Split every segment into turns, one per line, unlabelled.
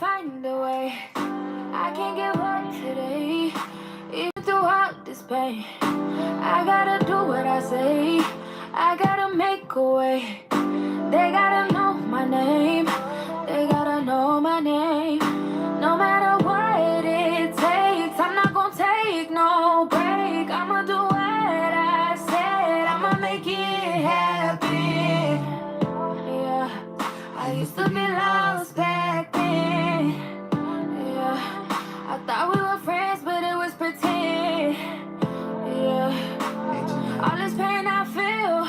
find a way. I can't give up today, even throughout this pain. I gotta do what I say, I gotta make a way. They gotta know my name, they gotta know my name. No matter what it takes, I'm not gonna take no break. I'ma do what I said, I'ma make it happen. Yeah, I used to be lost back then. Yeah, I thought we were friends, but it was pretend. Yeah, all this pain I feel,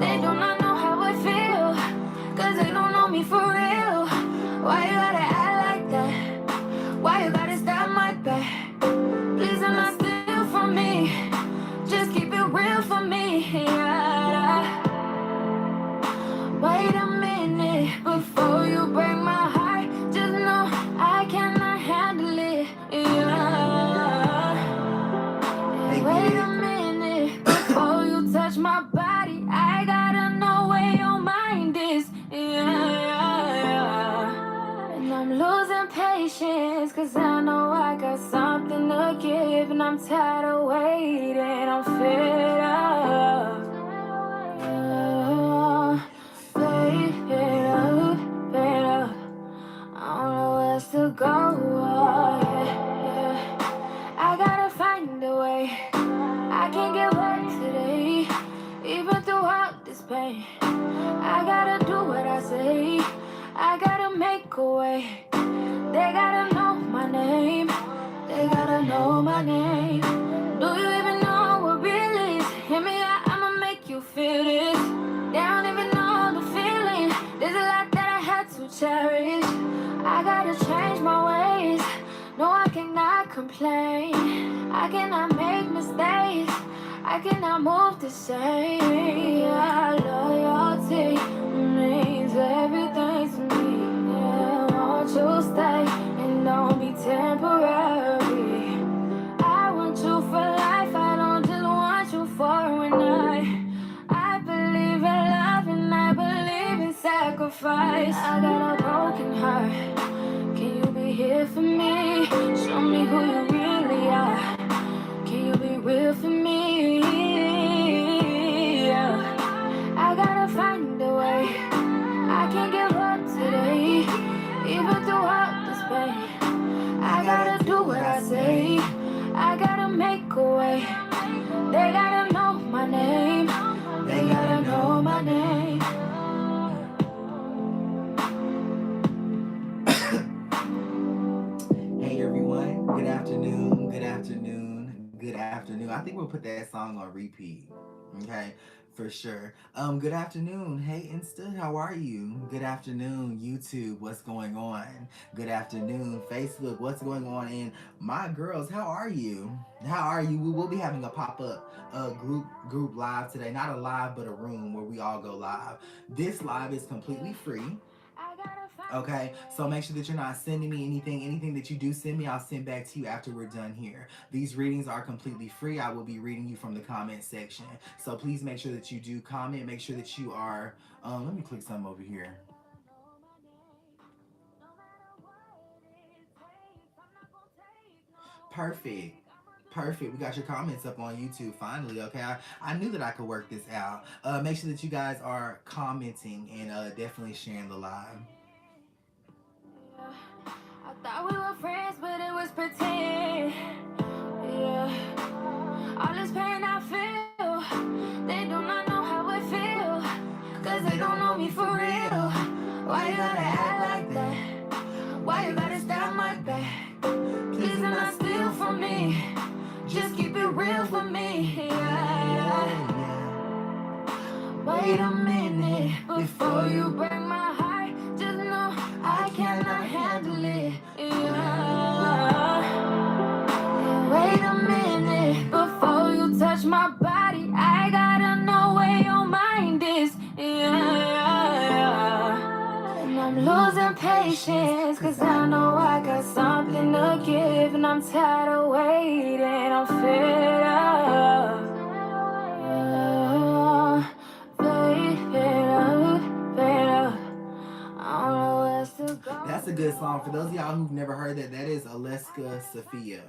they do not know how I feel, cause they don't know me for real. Why you gotta act like that? Why you gotta stop my back? Please do not steal from me, just keep it real for me. Yeah. Wait a minute before you break my heart. Just know I cannot handle it. Yeah. Wait a minute before you touch my body. I gotta know where your mind is. Yeah. And I'm losing patience, cause I know I got something to give. And I'm tired of waiting, I'm fed up. Fade up, fade up. I don't know where else to go. Yeah. I gotta find a way. I can't give up today, even throughout this pain. I gotta do what I say, I gotta make a way. They gotta know my name, they gotta know my name. Do you even know what real is? Hear me out, I'ma make you feel this. They don't even know the feeling. There's a lot that I had to cherish. I gotta change my ways. No, I cannot complain. I cannot make mistakes. I cannot move the same. Yeah, loyalty means everything to me. Yeah, won't you stay and don't be temporary? I want you for life. I don't just want you for a night. I believe in love and I believe in sacrifice. I got a broken heart. Can you be here for me? Show me who you really are. Can you be real for me? Yeah. I gotta find a way. I can't give up today, even throughout this pain. I gotta do what I say, I gotta make a way. They gotta know my name, they gotta know my name.
Hey everyone, good afternoon, good afternoon, good afternoon. I think we'll put that song on repeat. Okay, for sure. Good afternoon. Hey Insta, how are you? Good afternoon, YouTube, what's going on? Good afternoon, Facebook, what's going on? And my girls, how are you? How are you? We will be having a pop-up group live today. Not a live, but a room where we all go live. This live is completely free. Okay, so make sure that you're not sending me anything that you do send me, I'll send back to you after we're done here. These readings are completely free. I will be reading you from the comment section, so please make sure that you do comment. Make sure that you are let me click something over here. Perfect. Perfect. We got your comments up on YouTube finally. Okay, I knew that I could work this out. Make sure that you guys are commenting and definitely sharing the live.
I thought we were friends, but it was pretend. Yeah, all this pain I feel, they do not know how I feel, cause they don't know me for real. Why you gotta act like that? Why you gotta stop my back? Please do not steal from me, just keep it real for me. Yeah. Wait a minute before you break my heart. Just know I cannot handle it. Yeah. Wait a minute before you touch my body. I gotta know where your mind is. Yeah. And I'm losing patience, cause I know I got something to give. And I'm tired of waiting, I'm fed up. Fade up, fade up. I don't know where else to
That's a good song. For those of y'all who've never heard that, that is Aleska Sophia.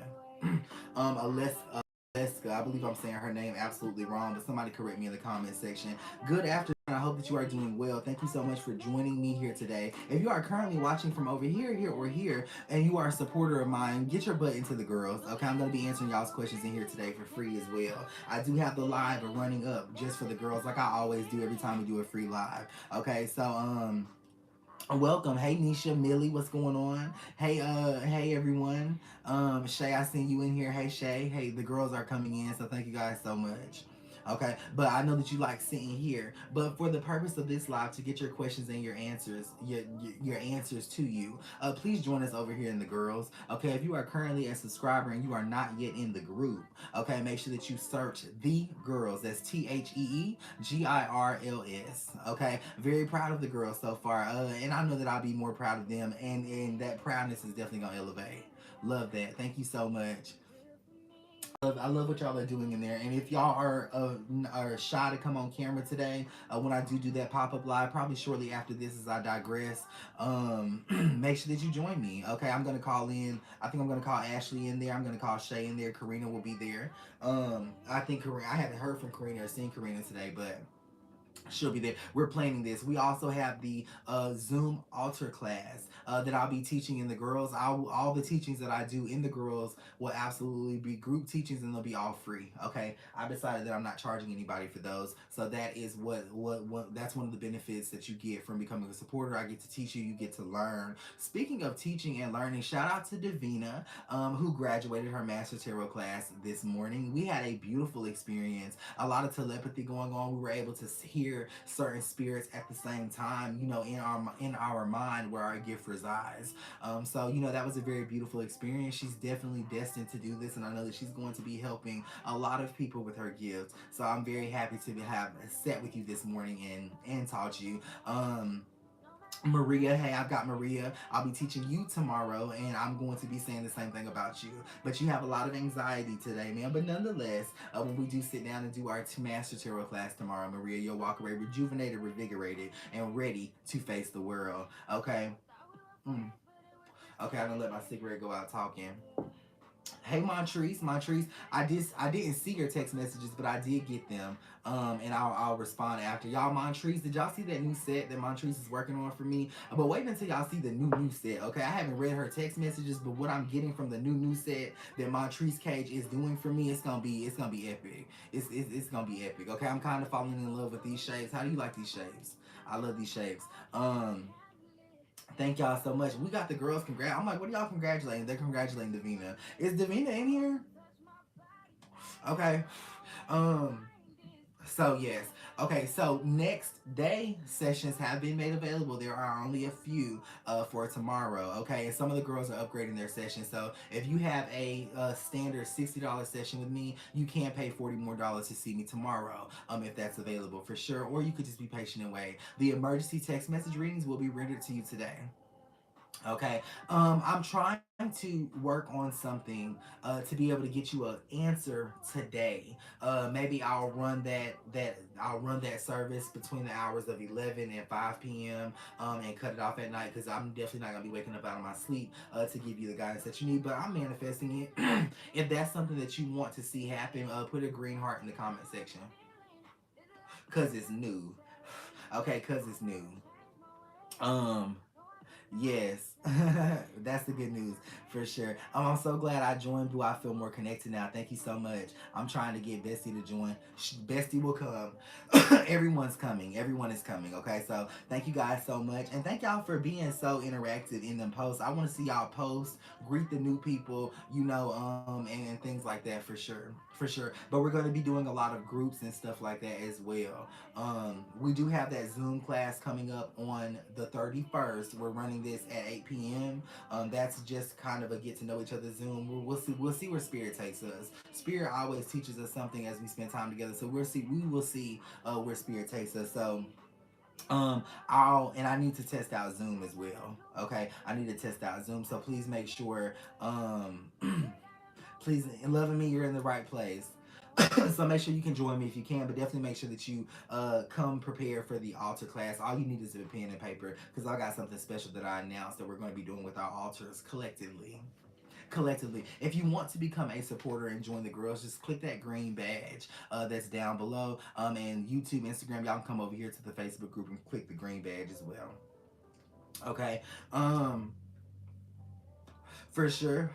Aleska, I believe I'm saying her name absolutely wrong, but somebody correct me in the comment section. Good afternoon. I hope that you are doing well. Thank you so much for joining me here today. If you are currently watching from over here, or here, and you are a supporter of mine, get your butt into the girls. Okay, I'm going to be answering y'all's questions in here today for free as well. I do have the live running up just for the girls, like I always do every time we do a free live. Okay, so welcome. Hey Nisha, Millie, what's going on? Hey everyone. Shay, I seen you in here. Hey Shay. Hey, the girls are coming in, so thank you guys so much. Okay, but I know that you like sitting here. But for the purpose of this live, to get your questions and your answers, your answers to you, please join us over here in the girls. Okay, if you are currently a subscriber and you are not yet in the group, okay, make sure that you search the girls. That's TheeGirls. Okay, very proud of the girls so far, and I know that I'll be more proud of them, and that proudness is definitely gonna elevate. Love that. Thank you so much. I love what y'all are doing in there. And if y'all are shy to come on camera today, when I do that pop-up live, probably shortly after this as I digress, make sure that you join me. Okay, I'm going to call in. I think I'm going to call Ashley in there. I'm going to call Shay in there. Karina will be there. I think I haven't heard from Karina or seen Karina today, but she'll be there. We're planning this. We also have the Zoom altar class that I'll be teaching in the girls. All the teachings that I do in the girls will absolutely be group teachings, and they'll be all free. Okay, I decided that I'm not charging anybody for those, so that is what that's one of the benefits that you get from becoming a supporter. I get to teach you, you get to learn. Speaking of teaching and learning, shout out to Davina, who graduated her Master Tarot class this morning. We had a beautiful experience, a lot of telepathy going on. We were able to hear certain spirits at the same time, you know, in our mind where our gift resides. So you know, that was a very beautiful experience. She's definitely destined to do this, and I know that she's going to be helping a lot of people with her gift. So I'm very happy to have sat with you this morning and taught you. Maria, hey, I've got Maria. I'll be teaching you tomorrow, and I'm going to be saying the same thing about you. But you have a lot of anxiety today, man. But nonetheless, when we do sit down and do our Master Tarot class tomorrow, Maria, you'll walk away rejuvenated, revigorated, and ready to face the world. Okay? Okay, I don't let my cigarette go out talking. Hey Montrese, I didn't see your text messages, but I did get them. And I'll respond after. Y'all, Montrese, did y'all see that new set that Montrese is working on for me? But wait until y'all see the new set, okay? I haven't read her text messages, but what I'm getting from the new set that Montrese Cage is doing for me, it's gonna be epic. It's gonna be epic. Okay, I'm kind of falling in love with these shapes. How do you like these shapes? I love these shapes. Thank y'all so much. We got the girls I'm like, what are y'all congratulating? They're congratulating Davina. Is Davina in here? Okay. So yes. Okay, so next day sessions have been made available. There are only a few for tomorrow. Okay, and some of the girls are upgrading their sessions. So if you have a standard $60 session with me, you can pay $40 more to see me tomorrow. If that's available for sure, or you could just be patient and wait. The emergency text message readings will be rendered to you today. Okay, I'm trying to work on something to be able to get you an answer today. Maybe I'll run that service between the hours of 11 and 5 p.m. And cut it off at night, because I'm definitely not gonna be waking up out of my sleep to give you the guidance that you need. But I'm manifesting it. If that's something that you want to see happen, put a green heart in the comment section, cause it's new. Okay, cause it's new. Yes, that's the good news for sure. I'm so glad I joined Blue. I feel more connected now. Thank you so much. I'm trying to get Bestie to join. Bestie will come. Everyone's coming. Everyone is coming. Okay, so thank you guys so much, and thank y'all for being so interactive in them posts. I want to see y'all post, greet the new people, you know, and things like that for sure, for sure. But we're going to be doing a lot of groups and stuff like that as well. We do have that Zoom class coming up on the 31st. We're running this at 8 p.m. That's just kind of a get to know each other Zoom. We'll see where Spirit takes us. Spirit always teaches us something as we spend time together. So we will see where Spirit takes us. So I need to test out Zoom as well. Okay, I need to test out Zoom. So please make sure, please, loving me, you're in the right place. So make sure you can join me if you can, but definitely make sure that you come prepared for the altar class. All you need is a pen and paper, because I got something special that I announced that we're going to be doing with our altars collectively. If you want to become a supporter and join the girls, just click that green badge that's down below. And YouTube, Instagram, y'all can come over here to the Facebook group and click the green badge as well. Okay. Um, for sure.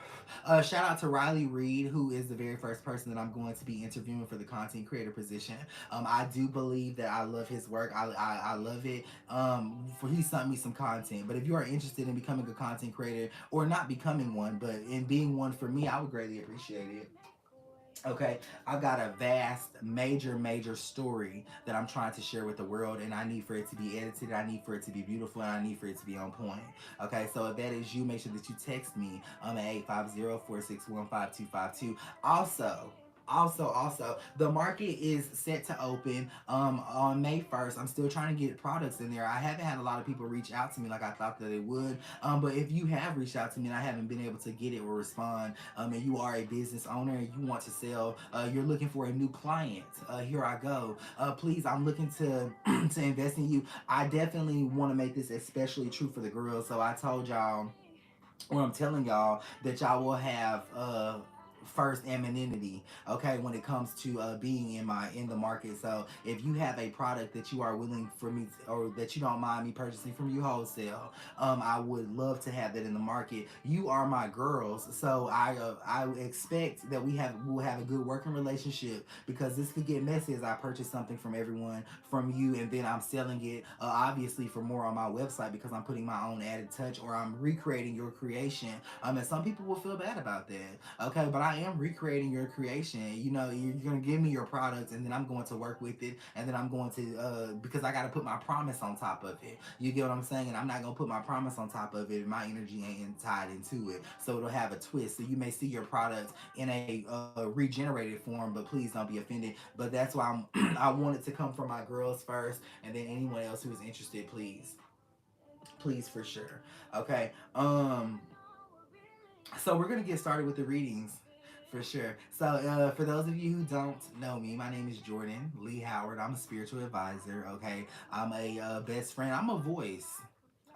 Shout out to Riley Reed, who is the very first person that I'm going to be interviewing for the content creator position. I do believe that I love his work. I love it. For he sent me some content. But if you are interested in becoming a content creator, or not becoming one, but in being one for me, I would greatly appreciate it. Okay, I've got a vast, major story that I'm trying to share with the world, and I need for it to be edited, I need for it to be beautiful, and I need for it to be on point. Okay, so if that is you, make sure that you text me at 850-461-5252. Also, the market is set to open on May 1st. I'm still trying to get products in there. I haven't had a lot of people reach out to me like I thought that they would. But if you have reached out to me and I haven't been able to get it or respond, and you are a business owner and you want to sell, you're looking for a new client, here I go. Please, I'm looking to to invest in you. I definitely want to make this especially true for the girls. So I told y'all, or I'm telling y'all, that y'all will have first anonymity, okay, when it comes to being in the market. So if you have a product that you are willing for me to, or that you don't mind me purchasing from you wholesale, I would love to have that in the market. You are my girls, so I expect that we'll have a good working relationship, because this could get messy as I purchase something from everyone from you, and then I'm selling it obviously for more on my website, because I'm putting my own added touch, or I'm recreating your creation. And some people will feel bad about that, okay, but I am recreating your creation. You know, you're gonna give me your products, and then I'm going to work with it, and then I'm going to because I got to put my promise on top of it. You get what I'm saying? And I'm not gonna put my promise on top of it if my energy ain't tied into it, so it'll have a twist. So you may see your product in a regenerated form, but please don't be offended. But that's why I want it to come from my girls first, and then anyone else who is interested, please, for sure. Okay. So we're gonna get started with the readings. For sure. So, for those of you who don't know me, my name is Jordan Lee Howard. I'm a spiritual advisor. Okay, I'm a best friend. I'm a voice.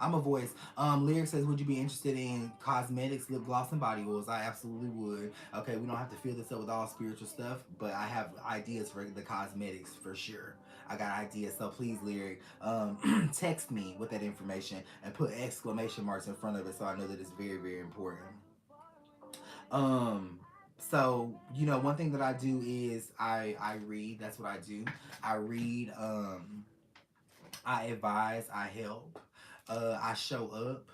I'm a voice. Lyric says, would you be interested in cosmetics, lip gloss, and body oils? I absolutely would. Okay, we don't have to fill this up with all spiritual stuff, but I have ideas for the cosmetics for sure. I got ideas, so please, Lyric, text me with that information and put exclamation marks in front of it, so I know that it's very important. Um, so one thing that I do is I read. That's what I do. I read. I advise, I help, I show up.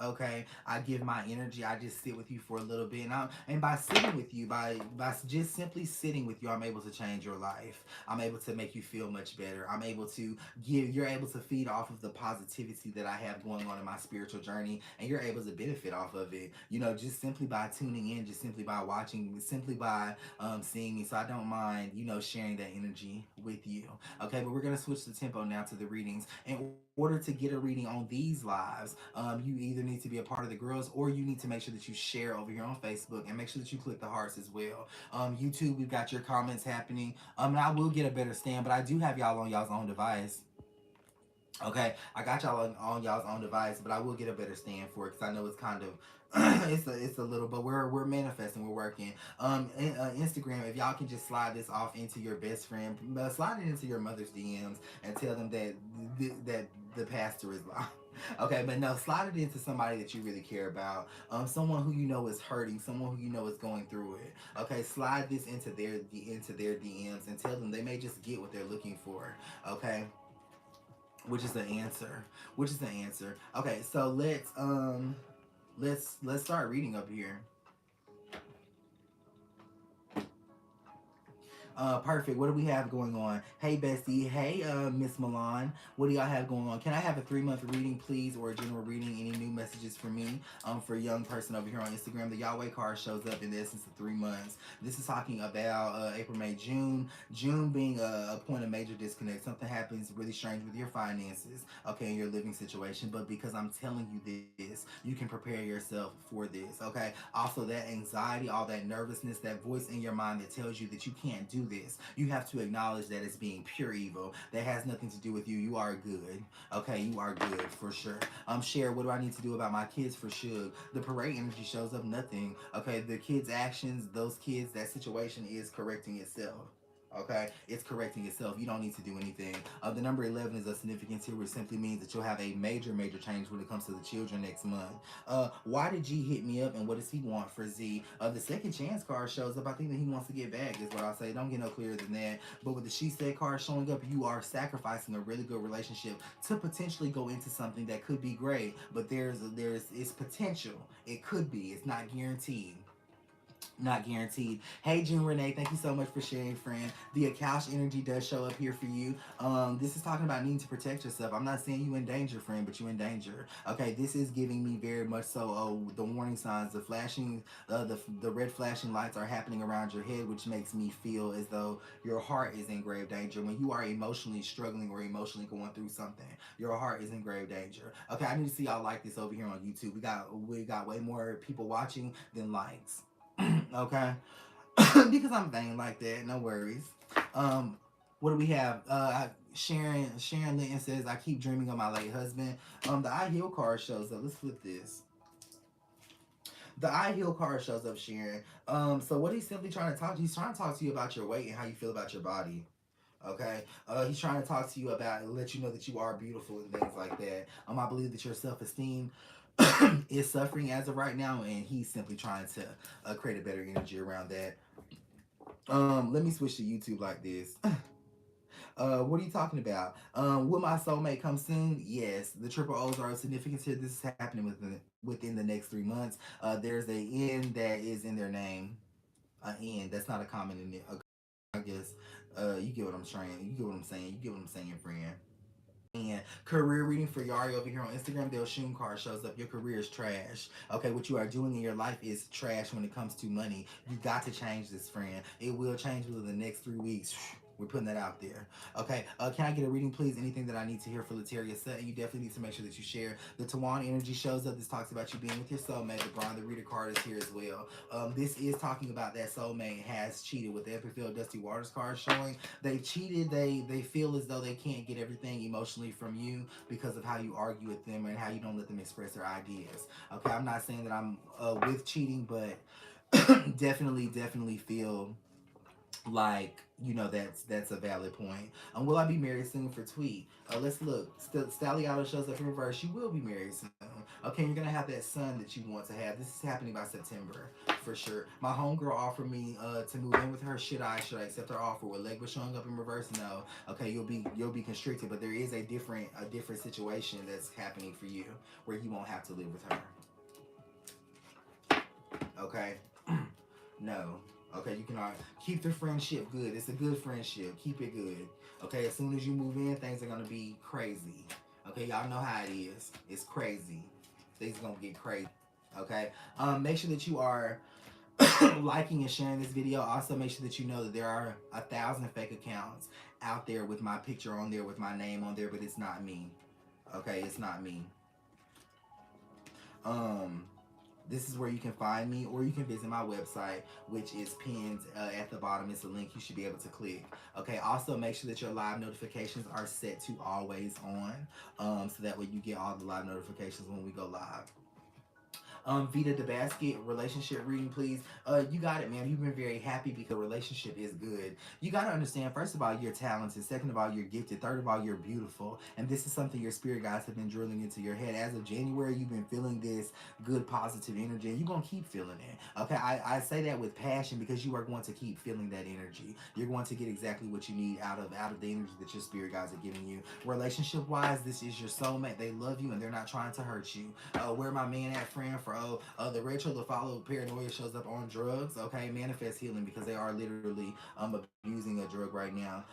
Okay, I give my energy. I just sit with you for a little bit, and by sitting with you, by just simply sitting with you, I'm able to change your life. I'm able to make you feel much better. I'm able to give. You're able to feed off of the positivity that I have going on in my spiritual journey, and you're able to benefit off of it. Just simply by tuning in, just simply by watching, simply by seeing me. So I don't mind, sharing that energy with you. Okay, but we're gonna switch the tempo now to the readings. In order to get a reading on these lives, you either need to be a part of the girls, or you need to make sure that you share over here on Facebook, and make sure that you click the hearts as well. YouTube, we've got your comments happening. And I will get a better stand, but I do have y'all on y'all's own device. Okay, I got y'all on y'all's own device, but I will get a better stand for it, because I know it's kind of it's a little, but we're manifesting, we're working. Instagram, if y'all can just slide this off into your best friend, slide it into your mother's DMs, and tell them that that the pastor is lying. Okay, but no, slide it into somebody that you really care about. Someone who you know is hurting, someone who you know is going through it. Okay, slide this into their DMs, and tell them they may just get what they're looking for. Okay, which is the answer. Okay, so let's start reading up here. Perfect. What do we have going on? Hey, Bestie. Hey, Miss Milan. What do y'all have going on? Can I have a 3-month reading, please, or a general reading? Any new messages for me? For a young person over here on Instagram, the Yahweh card shows up in the essence of 3 months. This is talking about April, May, June. June being a point of major disconnect. Something happens really strange with your finances, okay, in your living situation. But because I'm telling you this, you can prepare yourself for this, okay? Also, that anxiety, all that nervousness, that voice in your mind that tells you that you can't do this. You have to acknowledge that it's being pure evil. That has nothing to do with you. You are good. Okay, you are good for sure. Share, what do I need to do about my kids for sure? The parade energy shows up nothing. Okay, the kids' actions, those kids, that situation is correcting itself. Okay, it's correcting itself. You don't need to do anything. The number 11 is a significance here, which simply means that you'll have a major change when it comes to the children next month. Why did G hit me up, and what does he want for Z? The second chance card shows up. I think that he wants to get back, is what I'll say. Don't get no clearer than that. But with the she said card showing up, you are sacrificing a really good relationship to potentially go into something that could be great. But there's it's potential. It could be. It's not guaranteed. Not guaranteed. Hey, June Renee, thank you so much for sharing, friend. The Akash energy does show up here for you. This is talking about needing to protect yourself. I'm not saying you in danger, friend, but you in danger. Okay, this is giving me very much so the warning signs, the flashing, the red flashing lights are happening around your head, which makes me feel as though your heart is in grave danger. When you are emotionally struggling or emotionally going through something, your heart is in grave danger. Okay, I need to see y'all like this over here on YouTube. We got way more people watching than likes. Okay, because I'm vain like that. No worries. What do we have? Sharon Linton says, I keep dreaming of my late husband. The I Heal card shows up. Let's flip this. The I Heal card shows up, Sharon. So what he's simply trying to talk to you, he's trying to talk to you about your weight and how you feel about your body. Okay, he's trying to talk to you about, let you know that you are beautiful and things like that. I believe that your self-esteem is suffering as of right now, and he's simply trying to create a better energy around that. Let me switch to YouTube like this. What are you talking about? Will my soulmate come soon? Yes. The triple O's are of significance here. This is happening within the next 3 months. There's a N that is in their name. An N. That's not a common in it. I guess. You get what I'm saying. You get what I'm saying. You get what I'm saying, friend. And career reading for Yari over here on Instagram. The Oshun card shows up. Your career is trash. Okay, what you are doing in your life is trash when it comes to money. You got to change this, friend. It will change within the next 3 weeks. We're putting that out there. Okay, can I get a reading, please? Anything that I need to hear for Lateria Sutton, you definitely need to make sure that you share. The Tawan energy shows up. This talks about you being with your soulmate. The Brian the Reader card is here as well. This is talking about that soulmate has cheated. With the Epicfield Dusty Waters card showing, they cheated. They feel as though they can't get everything emotionally from you because of how you argue with them and how you don't let them express their ideas. Okay, I'm not saying that I'm with cheating, but definitely feel like, you know, that's a valid point. Will I be married soon for Tweet? Let's look. Stalliato shows up in reverse. You will be married soon. Okay, you're gonna have that son that you want to have. This is happening by September for sure. My homegirl offered me to move in with her. Should I accept her offer? With Legba showing up in reverse? No. Okay, you'll be constricted, but there is a different situation that's happening for you where you won't have to live with her. Okay. No. Okay, you can keep the friendship good. It's a good friendship. Keep it good. Okay, as soon as you move in, things are going to be crazy. Okay, y'all know how it is. It's crazy. Things are going to get crazy. Okay, make sure that you are liking and sharing this video. Also, make sure that you know that there are 1,000 fake accounts out there with my picture on there, with my name on there, but it's not me. Okay, it's not me. This is where you can find me, or you can visit my website, which is pinned at the bottom. It's a link you should be able to click. Okay, also make sure that your live notifications are set to always on, so that way you get all the live notifications when we go live. Vita the Basket, relationship reading, please. You got it, man. You've been very happy because the relationship is good. You got to understand, first of all, you're talented. Second of all, you're gifted. Third of all, you're beautiful. And this is something your spirit guides have been drilling into your head. As of January, you've been feeling this good, positive energy, and you're going to keep feeling it. Okay, I say that with passion because you are going to keep feeling that energy. You're going to get exactly what you need out of the energy that your spirit guides are giving you. Relationship-wise, this is your soulmate. They love you, and they're not trying to hurt you. Where my man at, friend, for the retro, the follow paranoia shows up on drugs. Okay, manifest healing because they are literally abusing a drug right now.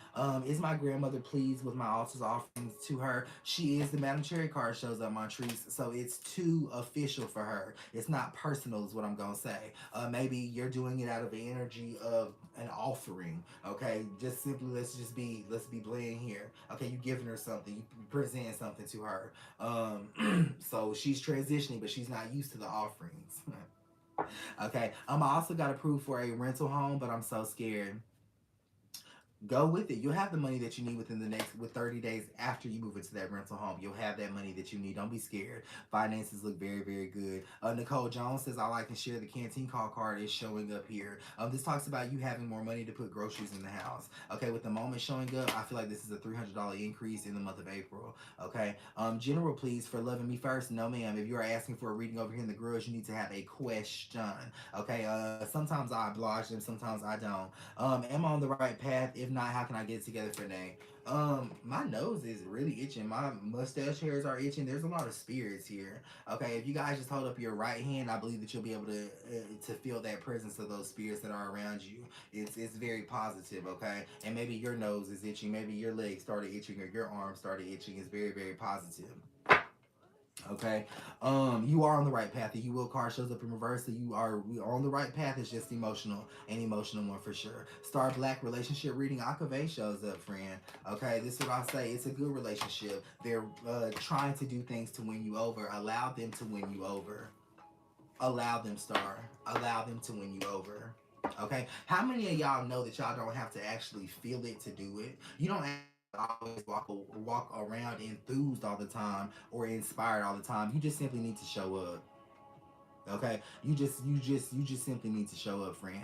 Is my grandmother pleased with my altar's offerings to her? She is. The Madam Cherry card shows up, Montrese, so it's too official for her. It's not personal is what I'm gonna say. Maybe you're doing it out of the energy of an offering. Okay, just simply let's be bland here. Okay, you giving her something, you presenting something to her. So she's transitioning, but she's not used to the offerings. Okay, I also got approved for a rental home, but I'm so scared. Go with it. You'll have the money that you need with 30 days after you move into that rental home. You'll have that money that you need. Don't be scared. Finances look very, very good. Nicole Jones says, I like and share the canteen call card is showing up here. This talks about you having more money to put groceries in the house. Okay, with the moment showing up, I feel like this is a $300 increase in the month of April. Okay, General, please, for loving me first. No, ma'am. If you are asking for a reading over here in the garage, you need to have a question. Okay, sometimes I oblige them, sometimes I don't. Am I on the right path? If not, how can I get it together for Nay? My nose is really itching. My mustache hairs are itching. There's a lot of spirits here. Okay, if you guys just hold up your right hand, I believe that you'll be able to feel that presence of those spirits that are around you. It's very positive. Okay, and maybe your nose is itching. Maybe your legs started itching or your arm started itching. It's very, very positive. Okay, you are on the right path. The you will card shows up in reverse, so you are on the right path. It's just emotional, an emotional one for sure. Star Black relationship reading, Akave shows up, friend. Okay, this is what I say. It's a good relationship. They're trying to do things to win you over. Allow them to win you over. Allow them, Star. Allow them to win you over. Okay, how many of y'all know that y'all don't have to actually feel it to do it? You don't always walk around enthused all the time or inspired all the time. You just simply need to show up. Okay, you just simply need to show up, friend.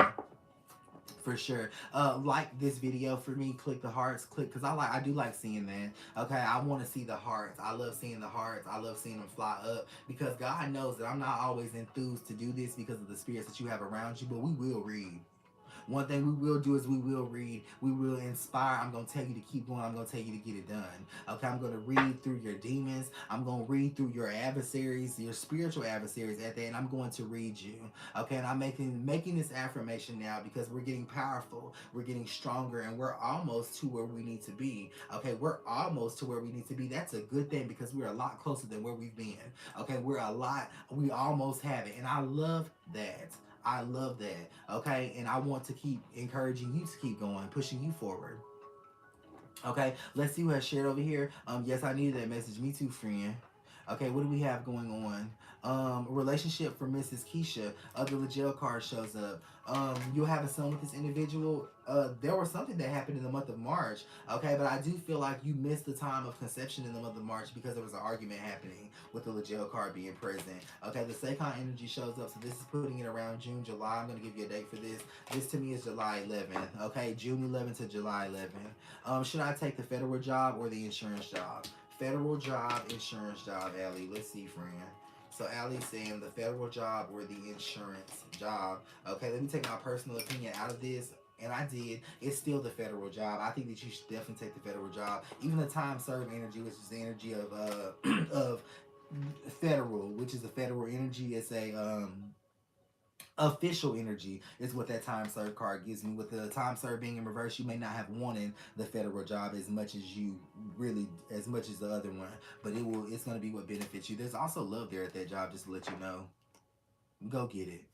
For sure. Like this video for me, click the hearts, click, because I do like seeing that. Okay, I want to see the hearts. I love seeing the hearts. I love seeing them fly up, because God knows that I'm not always enthused to do this because of the spirits that you have around you, but we will read. One thing we will do is we will read. We will inspire. I'm going to tell you to keep going. I'm going to tell you to get it done. Okay, I'm going to read through your demons. I'm going to read through your adversaries, your spiritual adversaries at that, and I'm going to read you. Okay, and I'm making this affirmation now because we're getting powerful. We're getting stronger, and we're almost to where we need to be. Okay, we're almost to where we need to be. That's a good thing because we're a lot closer than where we've been. Okay, we almost have it, and I love that. I love that. Okay. And I want to keep encouraging you to keep going, pushing you forward. Okay. Let's see who has shared over here. Yes, I needed that message. Me too, friend. Okay, what do we have going on? Relationship for Mrs. Keisha. The Legel card shows up. You'll have a son with this individual. There was something that happened in the month of March. Okay, but I do feel like you missed the time of conception in the month of March because there was an argument happening with the Legel card being present. Okay, the Seikon energy shows up, so this is putting it around June, July. I'm going to give you a date for this. This to me is July 11th. Okay, June 11th to July 11th. Should I take the federal job or the insurance job? Federal job, insurance job, Allie. Let's see, friend. So Allie's saying the federal job or the insurance job. Okay, let me take my personal opinion out of this. And I did. It's still the federal job. I think that you should definitely take the federal job. Even the time served energy, which is the energy of of federal, which is the federal energy. It's a official energy is what that time served card gives me. With the time served being in reverse, you may not have wanted the federal job as much as you really, as much as the other one, but it's going to be what benefits you. There's also love there at that job, just to let you know. Go get it.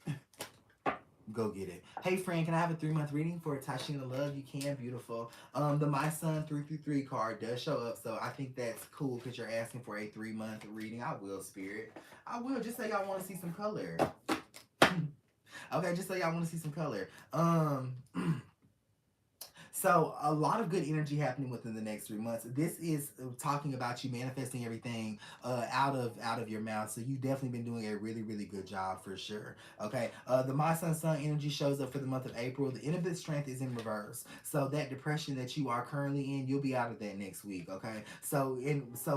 Go get it. Hey friend, can I have a 3-month reading for Tashina Love? You can. Beautiful. The My Son 333 card does show up, so I think that's cool because you're asking for a 3-month reading. I will, Spirit. I will. Just say y'all want to see some color. Okay, just so y'all want to see some color. So a lot of good energy happening within the next 3 months. This is talking about you manifesting everything out of your mouth. So you've definitely been doing a really, really good job for sure. Okay. The My Sun energy shows up for the month of April. The infinite strength is in reverse. So that depression that you are currently in, you'll be out of that next week. Okay. So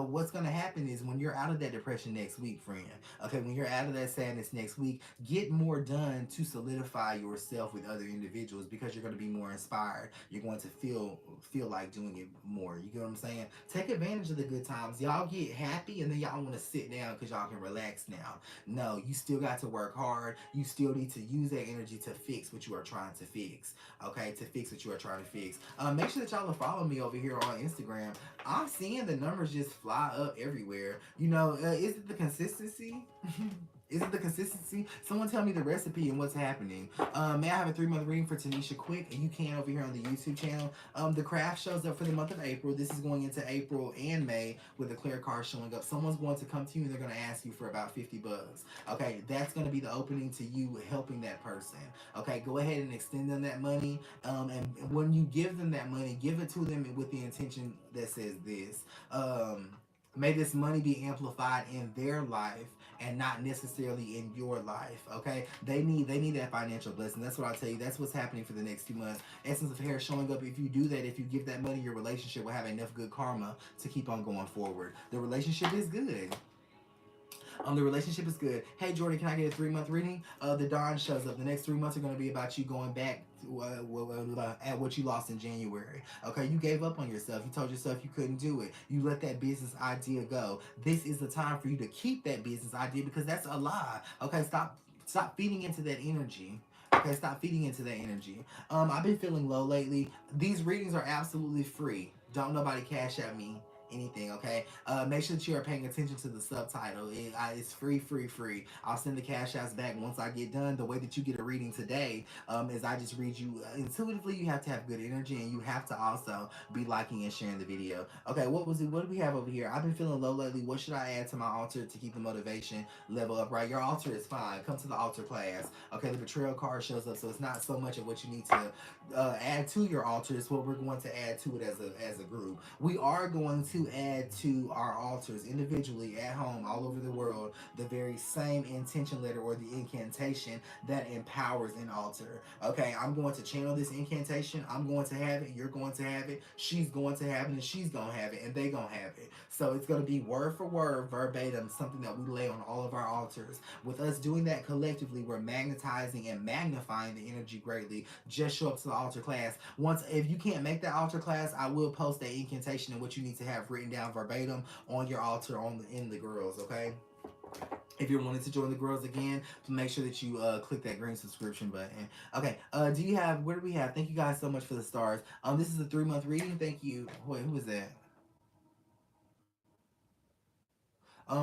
what's gonna happen is when you're out of that depression next week, friend. Okay, when you're out of that sadness next week, get more done to solidify yourself with other individuals because you're gonna be more inspired. You're going to feel like doing it more. You get what I'm saying? Take advantage of the good times. Y'all get happy and then y'all want to sit down because y'all can relax now. No, you still got to work hard. You still need to use that energy to fix what you are trying to fix. Okay, to fix what you are trying to fix. Make sure that y'all are following me over here on Instagram. I'm seeing the numbers just fly up everywhere. You know, is it the consistency? Is it the consistency? Someone tell me the recipe and what's happening. May I have a 3-month reading for Tanisha Quick? And you can over here on the YouTube channel. The craft shows up for the month of April. This is going into April and May with the clear card showing up. Someone's going to come to you and they're going to ask you for about 50 bucks. Okay, that's going to be the opening to you helping that person. Okay, go ahead and extend them that money. And when you give them that money, give it to them with the intention that says this. May this money be amplified in their life and not necessarily in your life. Okay, they need that financial blessing. That's what I'll tell you. That's what's happening for the next few months. Essence of Hair showing up. If you do that, if you give that money, your relationship will have enough good karma to keep on going forward. The relationship is good. The relationship is good. Hey Jordan, can I get a 3-month reading? The Dawn shows up. The next 3 months are going to be about you going back to, at what you lost in January. Okay, you gave up on yourself. You told yourself you couldn't do it. You let that business idea go. This is the time for you to keep that business idea because that's a lie. Okay, stop feeding into that energy. Okay, stop feeding into that energy. I've been feeling low lately. These readings are absolutely free. Don't nobody cash at me anything, okay? Make sure that you are paying attention to the subtitle. It's free. I'll send the cash outs back once I get done. The way that you get a reading today is I just read you intuitively. You have to have good energy and you have to also be liking and sharing the video. Okay, what do we have over here? I've been feeling low lately. What should I add to my altar to keep the motivation level up? Right, your altar is fine. Come to the altar class. Okay, the betrayal card shows up, so it's not so much of what you need to add to your altar. It's what we're going to add to it as a group. We are going to add to our altars individually at home all over the world the very same intention letter or the incantation that empowers an altar. Okay, I'm going to channel this incantation. I'm going to have it. You're going to have it. She's going to have it, and she's going to have it, and they going to have it. So it's going to be word for word, verbatim, something that we lay on all of our altars. With us doing that collectively, we're magnetizing and magnifying the energy greatly. Just show up to the altar class. If you can't make that altar class, I will post that incantation and what you need to have written down verbatim on your altar in the girls, okay? If you're wanting to join the girls again, make sure that you click that green subscription button. Okay, what do we have? Thank you guys so much for the stars. This is a 3-month reading. Thank you. Wait, who is that?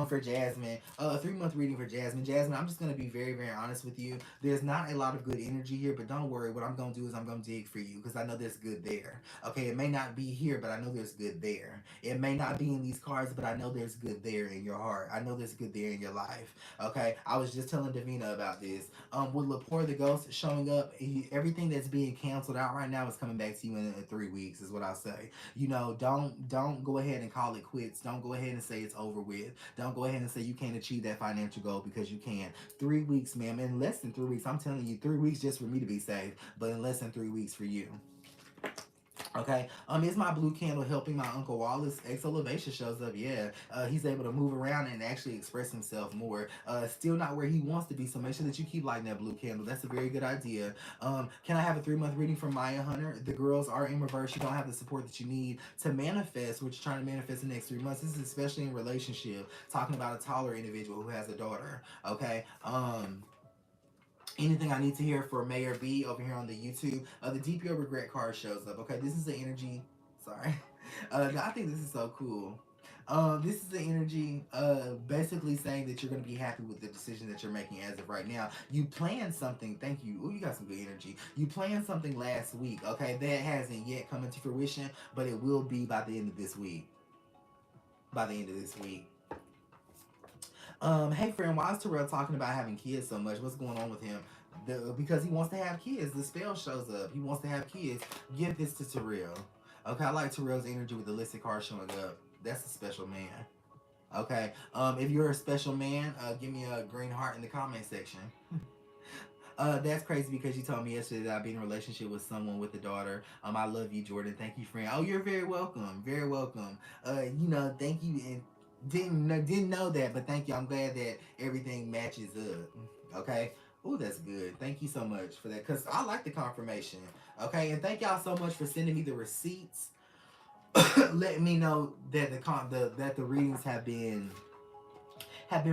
For Jasmine, a 3-month reading for Jasmine. Jasmine, I'm just going to be very, very honest with you. There's not a lot of good energy here, but don't worry. What I'm going to do is I'm going to dig for you because I know there's good there. Okay, it may not be here, but I know there's good there. It may not be in these cards, but I know there's good there in your heart. I know there's good there in your life. Okay, I was just telling Davina about this. With Lepore the Ghost showing up, everything that's being canceled out right now is coming back to you in 3 weeks, is what I'll say. You know, don't go ahead and call it quits. Don't go ahead and say it's over with. Don't go ahead and say you can't achieve that financial goal because you can. 3 weeks, ma'am. In less than 3 weeks. I'm telling you, 3 weeks just for me to be safe, but in less than 3 weeks for you. Okay, is my blue candle helping my Uncle Wallace? Elevation shows up, yeah. He's able to move around and actually express himself more. Still not where he wants to be, so make sure that you keep lighting that blue candle. That's a very good idea. Can I have a 3-month reading from Maya Hunter? The girls are in reverse. You don't have the support that you need to manifest what you're trying to manifest in the next 3 months. This is especially in relationship, talking about a taller individual who has a daughter, okay? Anything I need to hear for Mayor B over here on the YouTube. The DPO regret card shows up. Okay, this is the energy. Sorry. I think this is so cool. This is the energy basically saying that you're going to be happy with the decision that you're making as of right now. You planned something. Thank you. Oh, you got some good energy. You planned something last week. Okay, that hasn't yet come into fruition, but it will be by the end of this week. Hey friend, why is Terrell talking about having kids so much? What's going on with him? Because he wants to have kids. The spell shows up. He wants to have kids. Give this to Terrell. Okay, I like Terrell's energy with the listed card showing up. That's a special man. Okay, if you're a special man, give me a green heart in the comment section. That's crazy because you told me yesterday that I've been in a relationship with someone with a daughter. I love you, Jordan. Thank you, friend. Oh, you're very welcome. Very welcome. Thank you. And didn't know that, but thank you. I'm glad that everything matches up. Okay. Oh, that's good. Thank you so much for that, because I like the confirmation. Okay, and thank y'all so much for sending me the receipts, letting me know that the readings have been